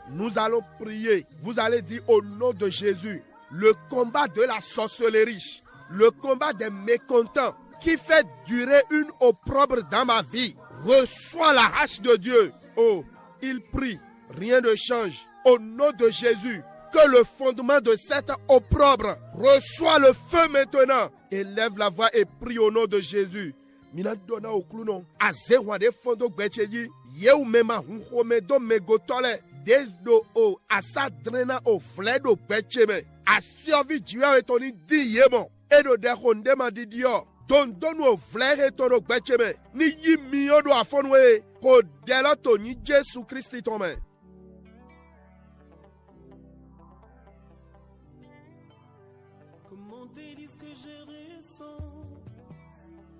C: Nous allons prier. Vous allez dire au nom de Jésus. Le combat de la sorcellerie, le combat des mécontents qui fait durer une opprobre dans ma vie. Reçois la hache de Dieu. Oh, il prie, rien ne change. Au nom de Jésus, que le fondement de cette opprobre reçoit le feu maintenant. Élève la voix et prie au nom de Jésus. Mina dona okluno azewade fondo gbecheyi yeu mema hunhome do megotole desdo o asadrena o fledo gbecheme asiovi jiwa etoni di yemo edo de honde madidio dondonu o flehe toro gbecheme ni yimi odo afonwe ko delo to ni Jésus Christ tome.
G: Comment te dire ce que je ressens?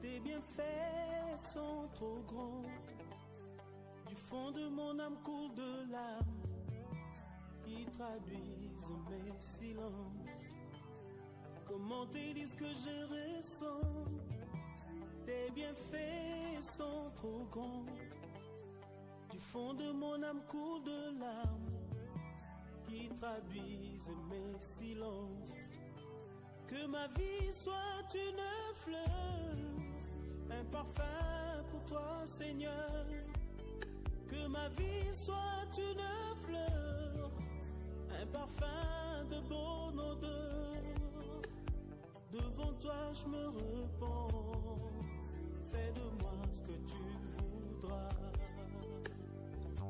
G: Tes Tes bienfaits sont trop grands. Du fond de mon âme coule de larmes qui traduisent mes silences. Comment te dire ce que je ressens? Tes bienfaits sont trop grands. Du fond de mon âme coule de larmes qui traduisent mes silences. Que ma vie soit une fleur, un parfum pour toi, Seigneur. Que ma vie soit une fleur, un parfum de bonne odeur. Devant toi je me repens, fais de moi ce que tu voudras.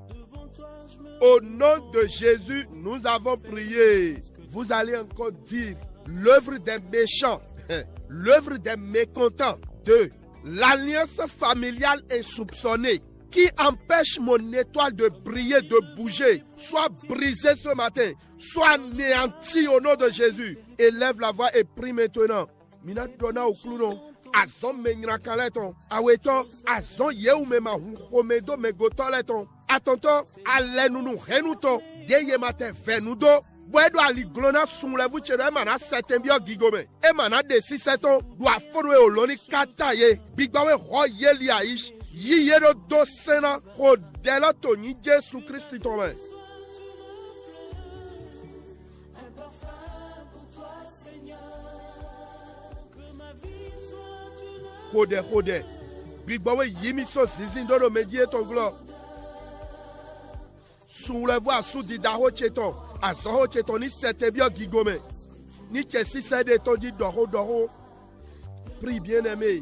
G: Devant toi je me
C: Au nom de Jésus, nous avons prié. Vous allez encore dire l'œuvre des méchants, l'œuvre des mécontents, de l'alliance familiale insoupçonnée qui empêche mon étoile de briller, de bouger, soit brisée ce matin, soit anéantie au nom de Jésus. Élève la voix et prie maintenant. Mina donna au clounon. Azon menyra kaleton. Aweton. Azon yeu mema hunkomedo megotoleton. Atonton. Ale nous renouton. Deye matin venudo. Bwedo ali glona sunlevu chere emana setembio gigome. Emana desi seton. Dwa fonwe oloni kataye. Bigbawe ho yeli aish. Yiyero do sena. Kodela toni Jesu Christi tome. Kode. Bigbawe yimi so zizindo do medie ton glo. Sunlevu asu didaho cheton. Azoho cheton ni setembio gigome. Ni chesi sede ton di doro. Prie bien-aimé.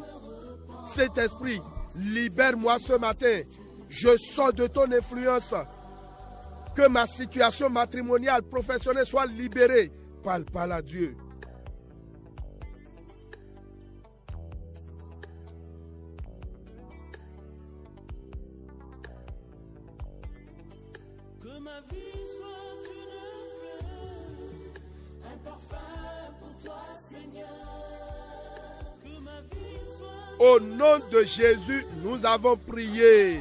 C: Saint-Esprit, libère-moi ce matin. Je sors de ton influence. Que ma situation matrimoniale, professionnelle soit libérée. Parle à Dieu.
G: Que ma vie soit une fleur, un parfum pour toi, Seigneur. Que ma vie soit...
C: Au nom de Jésus, nous avons prié.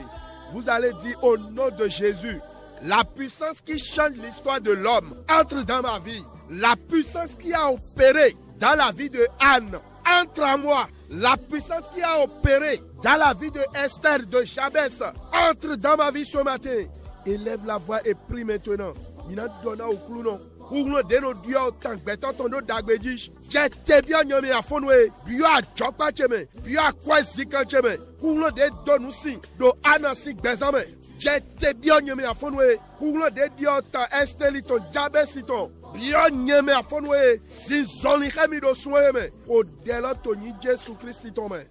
C: Vous allez dire au nom de Jésus, la puissance qui change l'histoire de l'homme entre dans ma vie. La puissance qui a opéré dans la vie de Anne entre en moi. La puissance qui a opéré dans la vie de Esther, de Jabès, entre dans ma vie ce matin. Élève la voix et prie maintenant. Mina donna au clounon. Ouglo deno dio tank beton tondo dagbejish. Jete bien nyome a fonwe. Bio a jokpa cheme. Bio a kwa zikan cheme. Ouglo de donusi. Do anasi bezame. Jete bien nyome a fonwe. Ouglo de dio tan esteliton jabesiton. Bio nyeme a fonwe. Si zoni chemi do sweme. O dela toni Jesu Christi tome.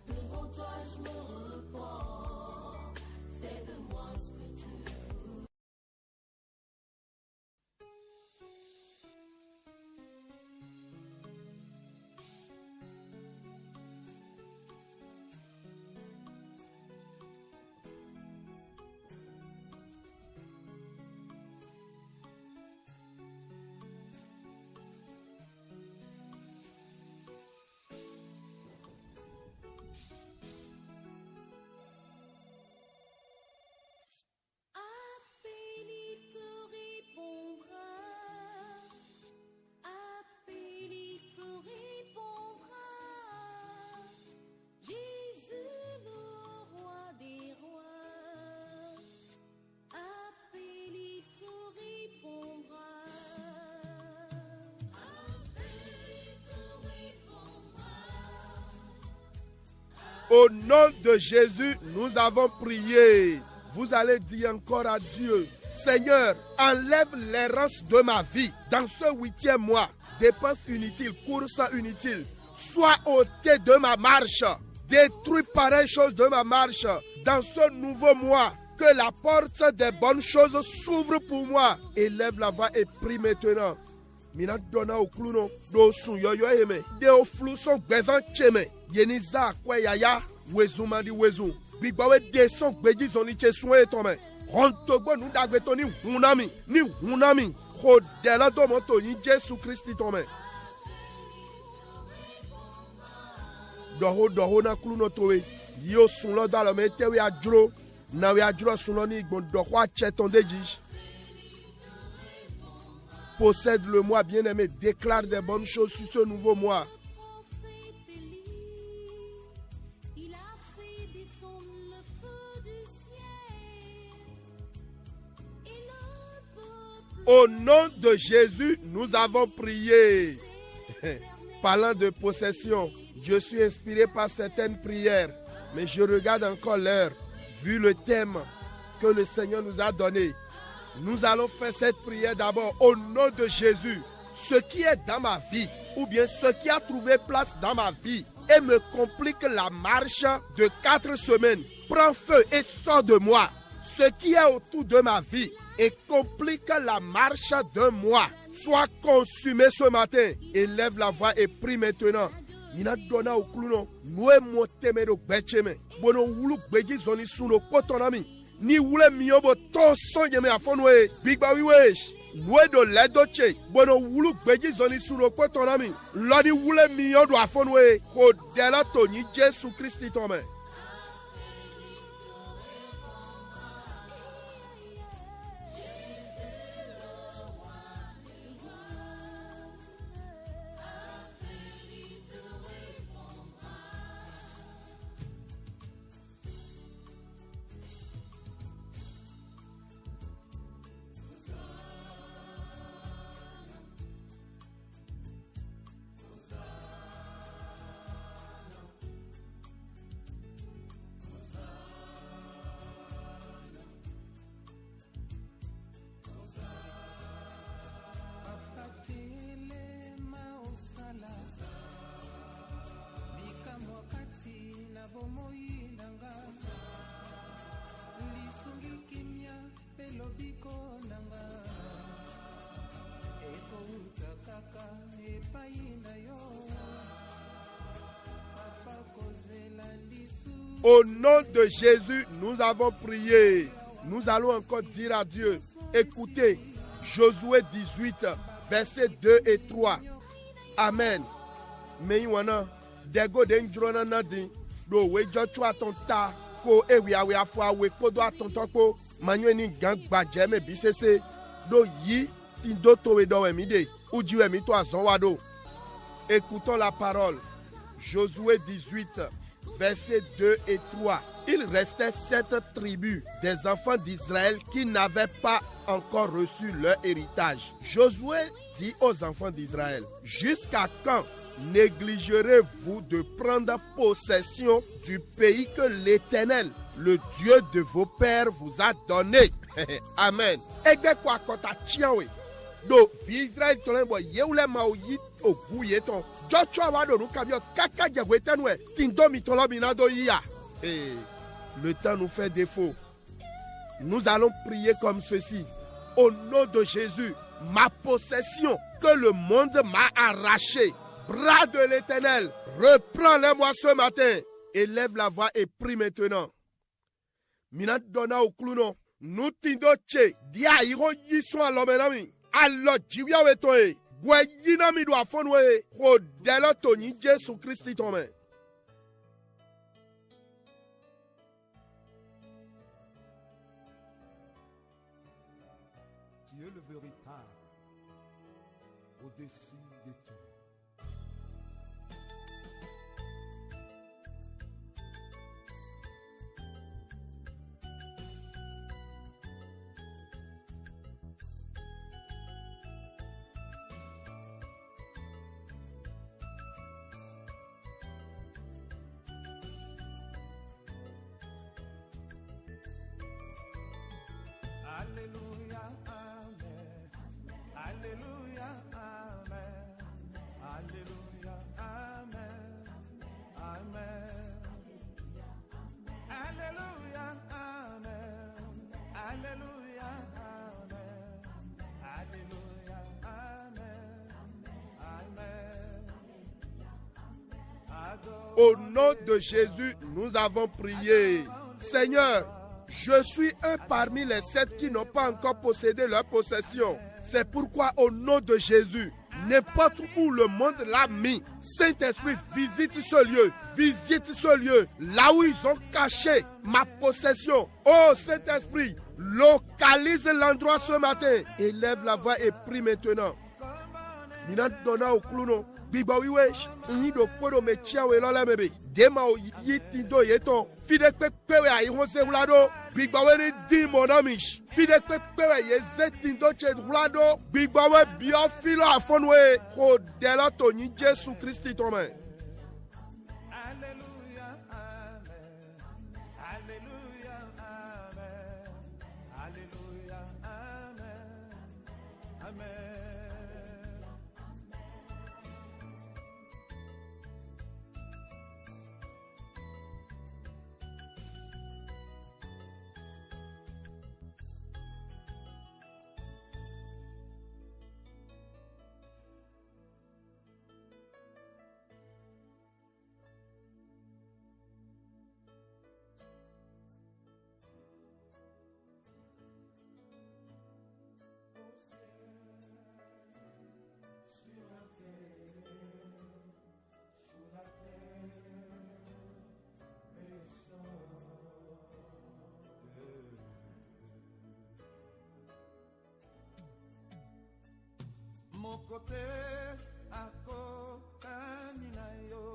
C: Au nom de Jésus, nous avons prié. Vous allez dire encore à Dieu, Seigneur, enlève l'errance de ma vie dans ce 8e mois. Dépenses inutiles, courses inutiles, sois ôté de ma marche. Détruis pareille chose de ma marche. Dans ce nouveau mois, que la porte des bonnes choses s'ouvre pour moi. Élève la voix et prie maintenant. Mina donna au clounon, do sun yoyo eme, de o flouson bevan cheme, yeniza kwe yaya, wezu mandi wezu, bigbawe de son beji zoni che soye tome, hontogbo nu dagvetoni ni hunami, hodela do monto ni Jesu Christi tome. Doho na kluno towe. Yo sunlo dans le mete we adro. Na we adro sunlo ni bon doho a cheton deji. Possède le mois bien-aimé. Déclare des bonnes choses sur ce nouveau mois. Au nom de Jésus, nous avons prié. Parlant de possession, je suis inspiré par certaines prières, mais je regarde encore l'heure, vu le thème que le Seigneur nous a donné. Nous allons faire cette prière d'abord au nom de Jésus. Ce qui est dans ma vie, ou bien ce qui a trouvé place dans ma vie et me complique la marche de 4 semaines, prends feu et sors de moi. Ce qui est autour de ma vie et complique la marche d'un mois, soit consumé ce matin. Élève la voix et prie maintenant. Nina dona okluno, noe motemero becheme. Bono wulu beji zoni suno kotonami. Ni wule miyobo to sonye me afonwe. Big bawi wesh. Noe do ledoche. Bono wulu beji zoni suno kotonami. Lodi wule miyodo afonwe. Kodela to ni Jesu Christi tome. Au nom de Jésus, nous avons prié. Nous allons encore dire à Dieu, écoutez, Josué 18, versets 2 et 3. Amen. Meiwana, dego denjrona nadi, do wejo chwa tonta, ko ewi awe afwa we kodo atonto ko, manyweni gang bajeme bisese, do yi tindo towe do emide, ujiwe mito azonwado. Écoutons la parole. Josué 18, versets 2 et 3. Il restait 7 tribus des enfants d'Israël qui n'avaient pas encore reçu leur héritage. Josué dit aux enfants d'Israël, jusqu'à quand négligerez-vous de prendre possession du pays que l'Éternel, le Dieu de vos pères, vous a donné? Amen. Do Israël tolembo yeule maoyi oguyeton. Joshua wado nukabio kaka jagwetenwe tindomi tolobinado iya. Le temps nous fait défaut. Nous allons prier comme ceci. Au nom de Jésus, ma possession que le monde m'a arrachée, bras de l'Éternel, reprends-les-moi ce matin. Élève la voix et prie maintenant. Minat dona okluno, nous tindoche, dia iro yison alomenami. Alors, jiwia wetoe, gweyina mi do afonwe, kodelo toni Jesu Christi tome.
H: Dieu le véritable, au-dessus de tout. Alléluia, Amen. Alléluia, Amen. Alléluia, Amen. Amen. Alléluia, Amen. Alléluia, Amen. Alléluia, Amen. Amen.
C: Au nom de Jésus, nous avons prié. Seigneur, je suis un parmi les 7 qui n'ont pas encore possédé leur possession. C'est pourquoi au nom de Jésus, n'importe où le monde l'a mis. Saint-Esprit, visite ce lieu. Visite ce lieu. Là où ils ont caché ma possession. Oh Saint-Esprit, localise l'endroit ce matin. Élève la voix et prie maintenant. Mina donna au clouno. Biba wiwesh. Nido kodo me chia we lola mebe. Dema o yitindo yeto. Fide kwewe a ihonse hulado. Biba we di monamish. Fide kwewe ye tindo che hulado. Biba we biofilo afonwe. Ko dela to ni Jesu Christi tome.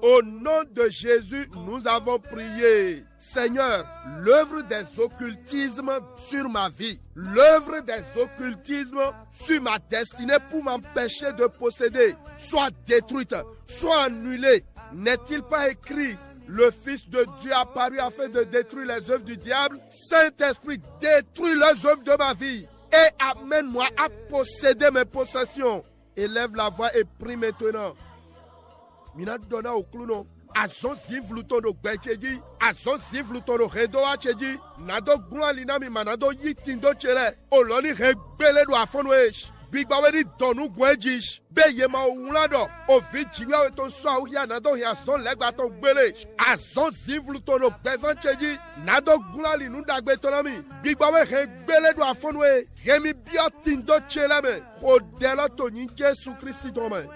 C: Au nom de Jésus, nous avons prié. Seigneur, l'œuvre des occultismes sur ma vie, l'œuvre des occultismes sur ma destinée pour m'empêcher de posséder, soit détruite, soit annulée. N'est-il pas écrit, le Fils de Dieu apparu afin de détruire les œuvres du diable? Saint-Esprit, détruis les œuvres de ma vie et amène-moi à posséder mes possessions. Élève la voix et prie maintenant. Mina donna au clouno. Azon zivluto do gbecheji. Azon zivluto do redo acheji. Nado gualina mi manado yitindo chele. Oloni rebele do afonwesh. Bigbaweni donu gwejish. Beye ma oulado. Ovi chiwa weton soa uya nado ya zon legba ton gbelesh. Azon zivluto do bevancheji. Nado guali nunda gbetonami. Bigbawe rebele do afonwe. Remi biotindo chele me. Kodela to ni Jesu Christi tome.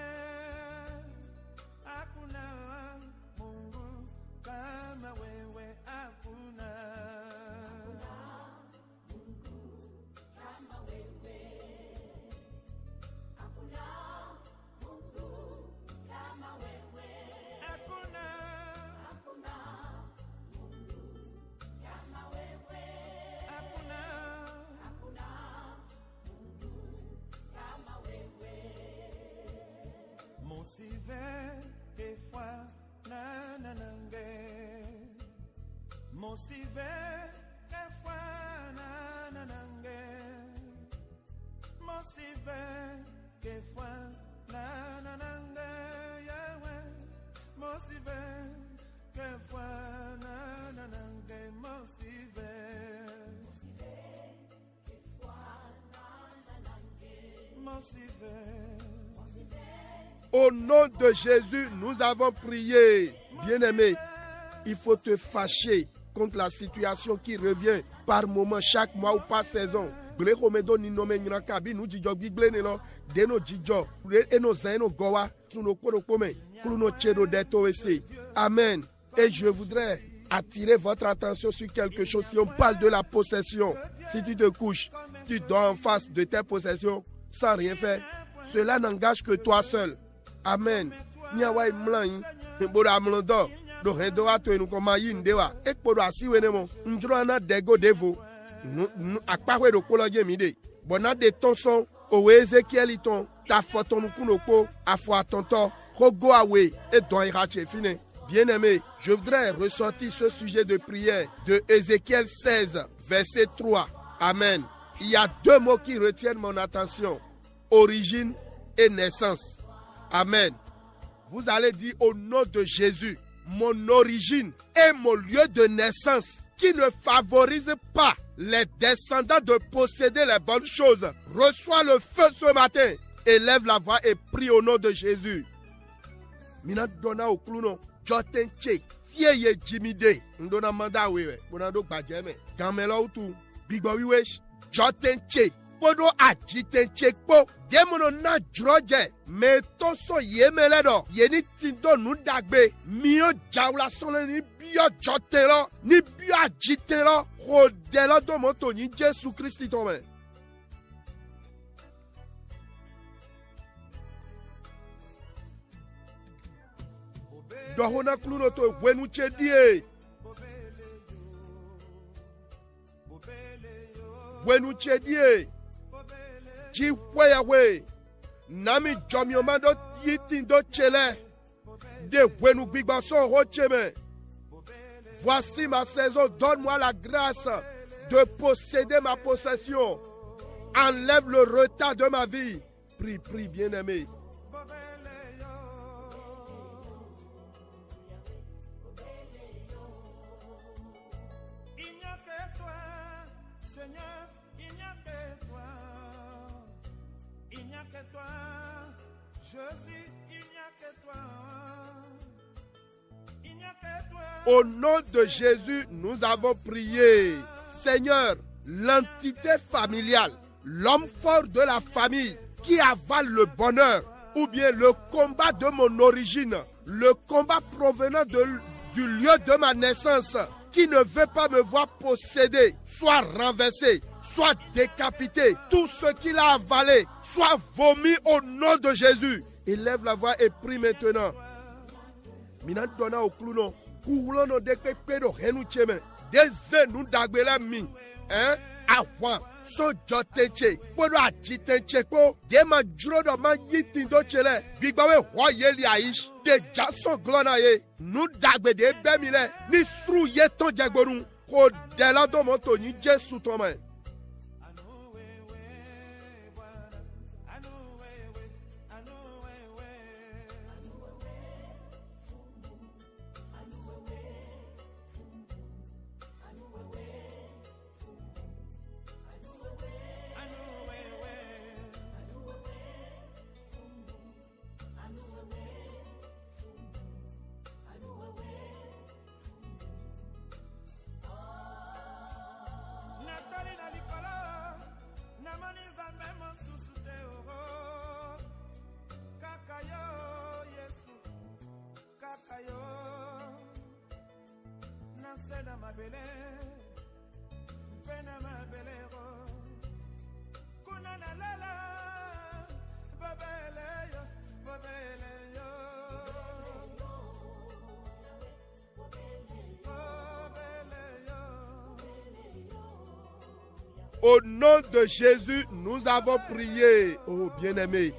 C: Au nom de Jésus, nous avons prié. Bien-aimé, il faut te fâcher contre la situation qui revient par moment, chaque mois ou par saison. Amen. Et je voudrais attirer votre attention sur quelque chose. Si on parle de la possession, si tu te couches, tu dors en face de tes possessions sans rien faire, cela n'engage que toi seul. Amen. Niawai mlan boda mlondo do redo ato enu koma yindewa ekpodo asiwenemo njro ana dego devo akpawe do koloje mide bona de tonson o Ezekiel iton ta foton kunoko afo atonto kogo awe et don irache fine. Bien-aimé, je voudrais ressortir ce sujet de prière de Ézéchiel 16 verset 3. Amen. Il y a deux mots qui retiennent mon attention: origine et naissance. Amen. Vous allez dire au nom de Jésus, mon origine et mon lieu de naissance qui ne favorise pas les descendants de posséder les bonnes choses. Reçois le feu ce matin. Élève la voix et prie au nom de Jésus. Mina donna au clouno, jotenche, fieye jimide, ndona manda wewe, bonado bajeme, gamelo utu, bigba wiwesh, jotenche, Podo ajitenchekpo. Demono na droje. Me toso yemeledo. Yeni tindo nudagbe. Mio jawla sole ni bio jotelo. Ni bio ajitelo. Rodelo do moto ni Jesu Christi tome. Dohona kluno to wenu chedie. Wenu chedie. Ji weyawe. Nami jomiomando yitindo chele. De wenu bigba son rocheme. Voici ma saison, donne-moi la grâce de posséder ma possession. Enlève le retard de ma vie. Prie, prie, bien-aimé. Au nom de Jésus, nous avons prié. Seigneur, l'entité familiale, l'homme fort de la famille qui avale le bonheur, ou bien le combat de mon origine, le combat provenant du lieu de ma naissance, qui ne veut pas me voir posséder, soit renversé, soit décapité, tout ce qu'il a avalé, soit vomi au nom de Jésus. Élève la voix et prie maintenant. Mina donna au clounon. Koulono de pedo henu cheme. Deze nu dagbela mi. Awa. So joteche. Podo ajitenche ko. De ma drodo ma yitindo chele. Bigbawe hoyeli aish. De jason glona ye. Nu dagbe de bemile. Ni sru yeton jagborun. Ko dela do moto ni Jesu tome. Au nom de Jésus, nous avons prié. Oh bien-aimé,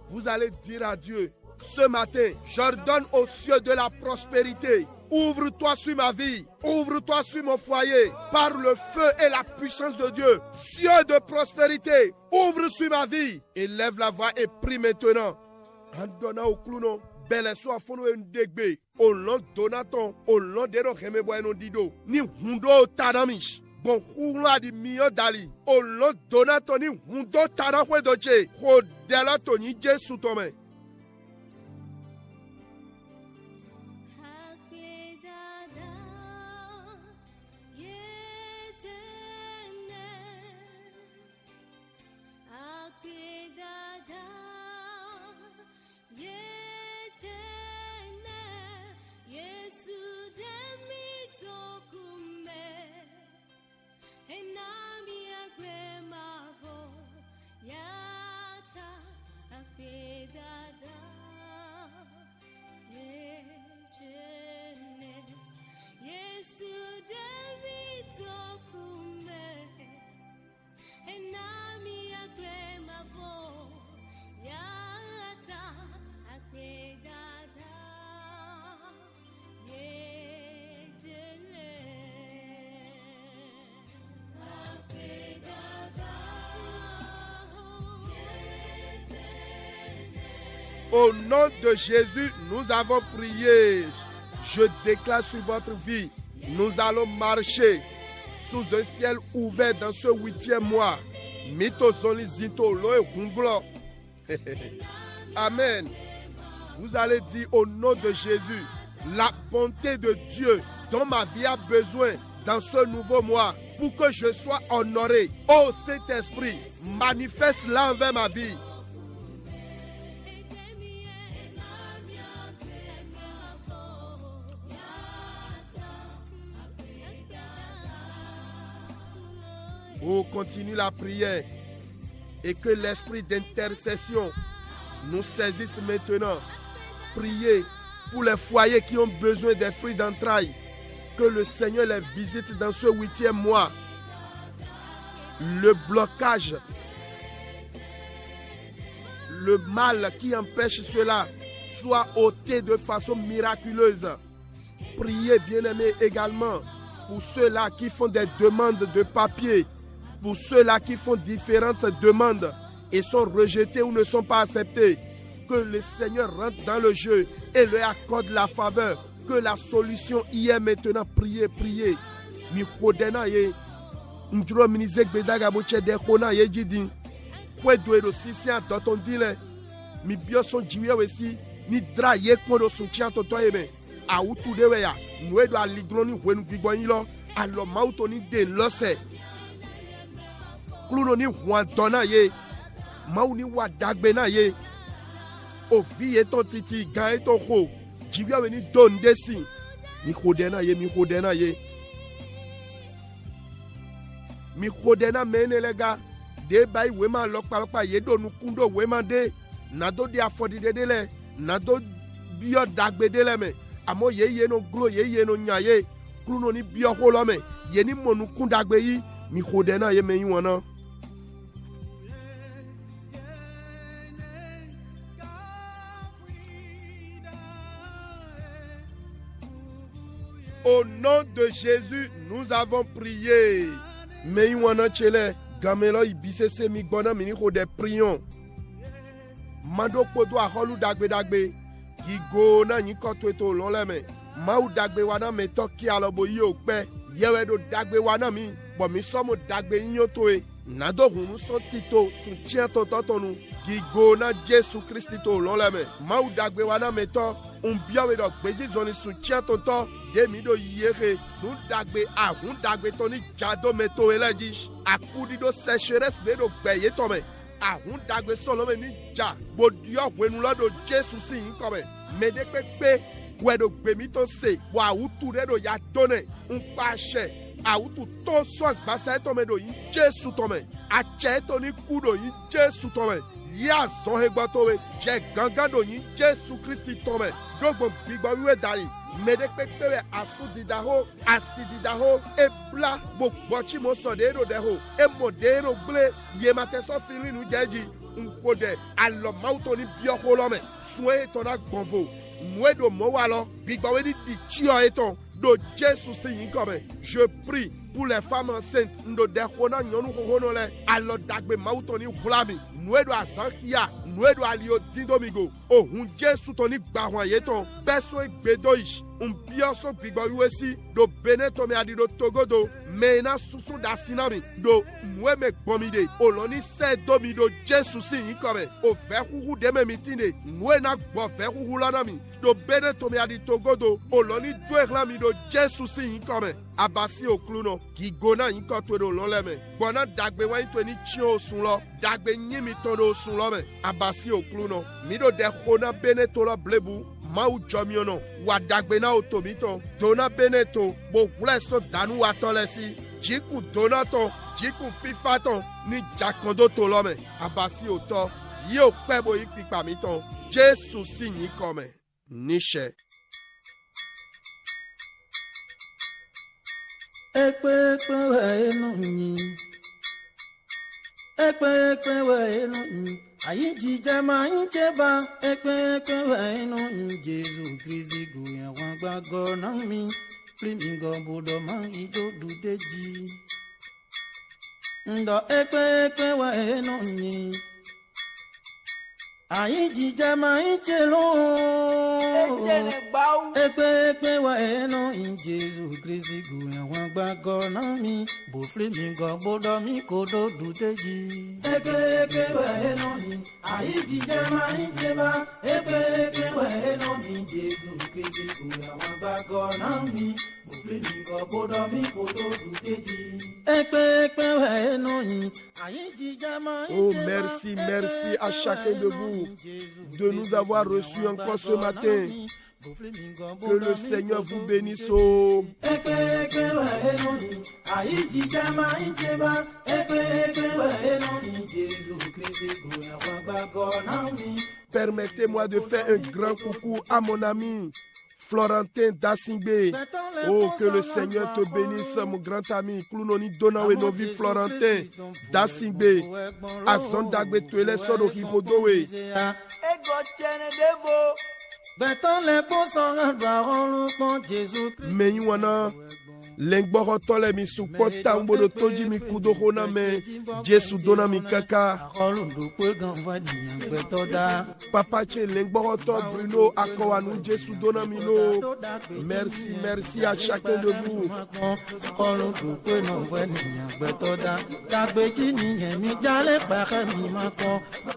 C: vous allez dire à Dieu, ce matin, j'ordonne aux cieux de la prospérité. Ouvre-toi sur ma vie, ouvre-toi sur mon foyer, par le feu et la puissance de Dieu. Cieux de prospérité, ouvre sur ma vie. Élève la voix et prie maintenant. Andona au clounon, belle soit fono en degbe. Au nom donaton, au nom de roheme boyno dido. Ni hundo tadamish. Bon hula di mio dali. Au nom donaton ni hundo tadahwe doche. Ho delato ni Jesu tome. Au nom de Jésus, nous avons prié. Je déclare sur votre vie, nous allons marcher sous un ciel ouvert dans ce 8e mois. Amen. Vous allez dire au nom de Jésus, la bonté de Dieu dont ma vie a besoin dans ce nouveau mois pour que je sois honoré. Oh Saint-Esprit, manifeste-la envers ma vie. Oh, continue la prière et que l'esprit d'intercession nous saisisse maintenant. Priez pour les foyers qui ont besoin des fruits d'entrailles. Que le Seigneur les visite dans ce 8e mois. Le blocage, le mal qui empêche cela soit ôté de façon miraculeuse. Priez, bien-aimés, également pour ceux-là qui font des demandes de papier, pour ceux-là qui font différentes demandes et sont rejetés ou ne sont pas acceptés. Que le Seigneur rentre dans le jeu et leur accorde la faveur. Que la solution y est maintenant. Priez, priez. Mi khodena ye. Ndro minizek bedaga boche de khona ye jidi. Pwe doero sisi a doton dile. Mi bio son jiwe wesi. Ni dra ye kondo son chian toto yeme. A utu dewe ya. Nwe do a ligroni wenu bigwanyi lo. A lo mauto ni de lose. Kluno ni wantona ye. Mau ni wadagbe na ye. O vi eton titi gan eton ho. Jibiya weni don desi. Mi khodena ye, mi khodena ye. Mi khodena mene lega. De bay wema lokpa ye do nukundo wema de. Nado di afodi de le. Nado biyo dagbe de le me. Amo ye no glo ye no nya ye. Kluno ni biyo holo me. Ye ni monu kundagbe yi. Mi khodena ye me yi wana. Au nom de Jésus, nous avons prié. Mais il y a chele gamelo ibise se mi gbona mi ni ko de prions. Mando podo a holu dagbe ki go na yin ko to eto lon le me. Ma u dagbe wana me to ki alobo yi o pe. Yewe do dagbe wana mi, bo mi so mo dagbe yin yo to e. Nado hunu so tito sun tien to tonu. Ki go na Jesu Christi to lon le me. Ma u dagbe wana me to biawe do gbeji zoni sun tien to Demi do yere, nous dagbe a hun dagbe toni jado meto eleji. Akudi do sécheresse de do beye tome. A hun dagbe solo me ni ja. Bodio wenu la do Jesu si yin kome. Mede pepe, we do gbemi to se. Wa utu de do ya done. Un pache. A utu to so gbasa tome do yin Jesu tome. A che to ni kudo yin Jesu tome. Ya son he gbatowe. Je gangan do yin Jesu Christi tome. Dogbon bigba wiwe dari. Medekpepewe asudidaho, asididaho, ebla, bokbochi mosodero deho, emodero ble, yemateso filinu deji, unkode, alo mauto ni biokolome, soye tona gonvo, mwedo mowalo, bigbawe di chio eton, do Jesu si yinkome. Je prie pour les femmes enceintes, ndo dehona nyonu honole, alo dagbe mauto ni hulami, mwedo azankia, mwedo alio dindomigo, o hun Jesu toni gbahwan yeton, beso e bedoish, bioso bigba wesi do beneto me adido togodo mena susu da sinami do mweme gbomide oloni se domi do Jesu si yinkome o fe huhu deme mitine nwena gbo fe huhu lanami do beneto me adi togodo oloni dweglami do Jesu si yinkome abasi okluno ki gona yinko to do lonleme bona dagbe wa into ni chi osun lo dagbe nyimi to do osun lo me abasi okluno mi do de khona beneto lo blebu Mau jomiono, wadagbe na otomito, dona beneto, bo wleso danu watolesi, jiku donato, jiku fifaton, ni jakondo tolome, abasi oto, yo pebo ikpikpamiton, Jesu si nikome, nishe.
I: Ekpe we no nyi. Ekpe we no nyi. Ayi jijama injeba ekpe we no nyi. Jesu Kristi go ya wan gbago na mi. Primi go bodo ma ijo dudeji. Ndo ekpe we no nyi. Ayi jijama injelo. Ekpe we no nyi. Jesu Kristi go ya wan gbago na mi. Bo primi go bodo mi kodo dudeji. Ekpe we no nyi. Ayi jijama injeba ekpe we no nyi. Jesu Kristi go ya wan gbago na mi.
C: Oh, merci, merci à chacun de vous de nous avoir reçus encore ce matin. Que le Seigneur vous bénisse. Oh. Permettez-moi de faire un grand coucou à mon ami Florentin Dassingbe. Oh, que le Seigneur te bénisse, mon grand ami. Klounoni Donawe Novi Florentin Dassingbe. Azon Dagbe Tuele Sodo Hibodowe. Menywana lengboro tole mi supporta mbodo toji mi kudohona me Jesu dona mi kaka Papa che lengboro to Bruno akowanu Jesu dona mi no. Merci, merci à chacun de vous.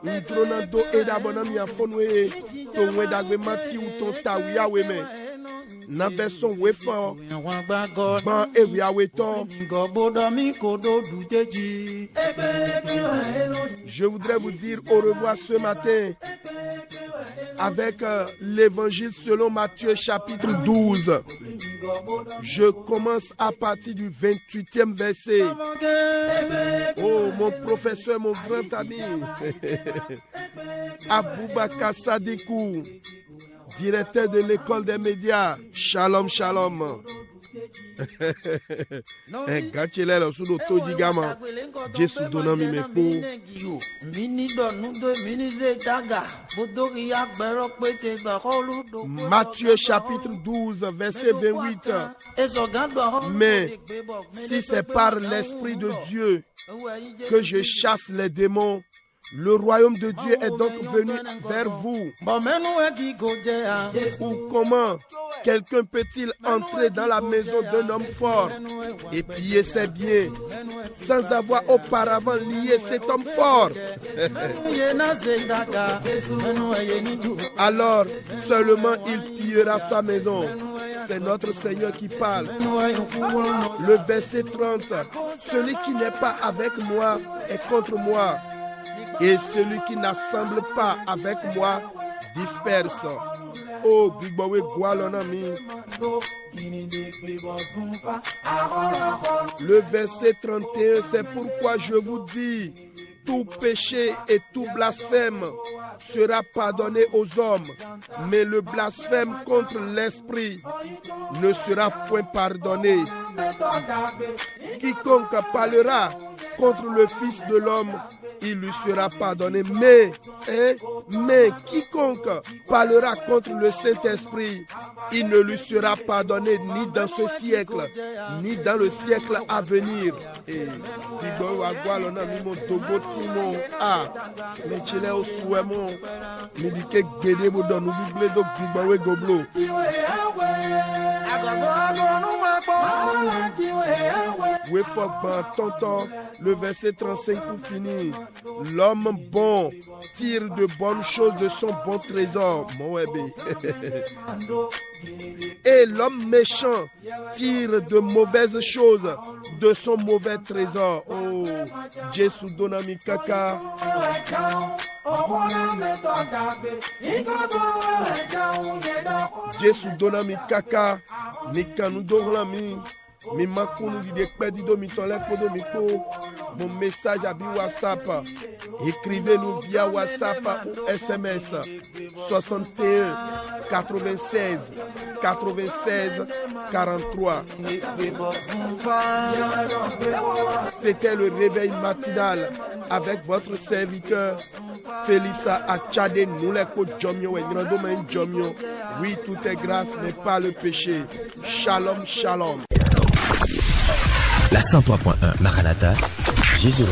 C: Nitronando edabona mi afonwe to wedagwe mati uton tawiya weme. Nabeson wefa ban ewi aweto. Je voudrais vous dire au revoir ce matin avec l'évangile selon Matthieu chapitre 12. Je commence à partir du 28e verset. Oh, mon professeur, mon grand ami, Aboubakar Sadikou, directeur de l'école des médias. Shalom, shalom. Gachele sous l'auto digama. Jésus donna mi mepo. Matthieu chapitre 12 verset 28. Mais si c'est par l'Esprit de Dieu que je chasse les démons, le royaume de Dieu est donc venu vers vous. Ou comment quelqu'un peut-il entrer dans la maison d'un homme fort et piller ses biens sans avoir auparavant lié cet homme fort? Alors seulement il pillera sa maison. C'est notre Seigneur qui parle. Le verset 30. Celui qui n'est pas avec moi est contre moi. Et celui qui n'assemble pas avec moi disperse. Oh, Bigbawe Gualonami. Le verset 31, c'est pourquoi je vous dis, tout péché et tout blasphème sera pardonné aux hommes, mais le blasphème contre l'Esprit ne sera point pardonné. Quiconque parlera contre le Fils de l'homme, il lui sera pardonné. Mais quiconque parlera contre le Saint-Esprit, il ne lui sera pardonné ni dans ce siècle, ni dans le siècle à venir. Et le verset 35 pour finir. L'homme bon tire de bonnes choses de son bon trésor. Et l'homme méchant tire de mauvaises choses de son mauvais trésor. Oh, Jésus donami kaka. Jésus donami kaka. Mikanu dorlami. Mon message à WhatsApp. Écrivez-nous via WhatsApp ou SMS 61 96 96 43. C'était le réveil matinal avec votre serviteur Félissa Achade Nuleko Djomio et Grandomain Djomio. Oui, tout est grâce, mais pas le péché. Shalom, shalom.
A: La 103.1 Maranatha, Jésus.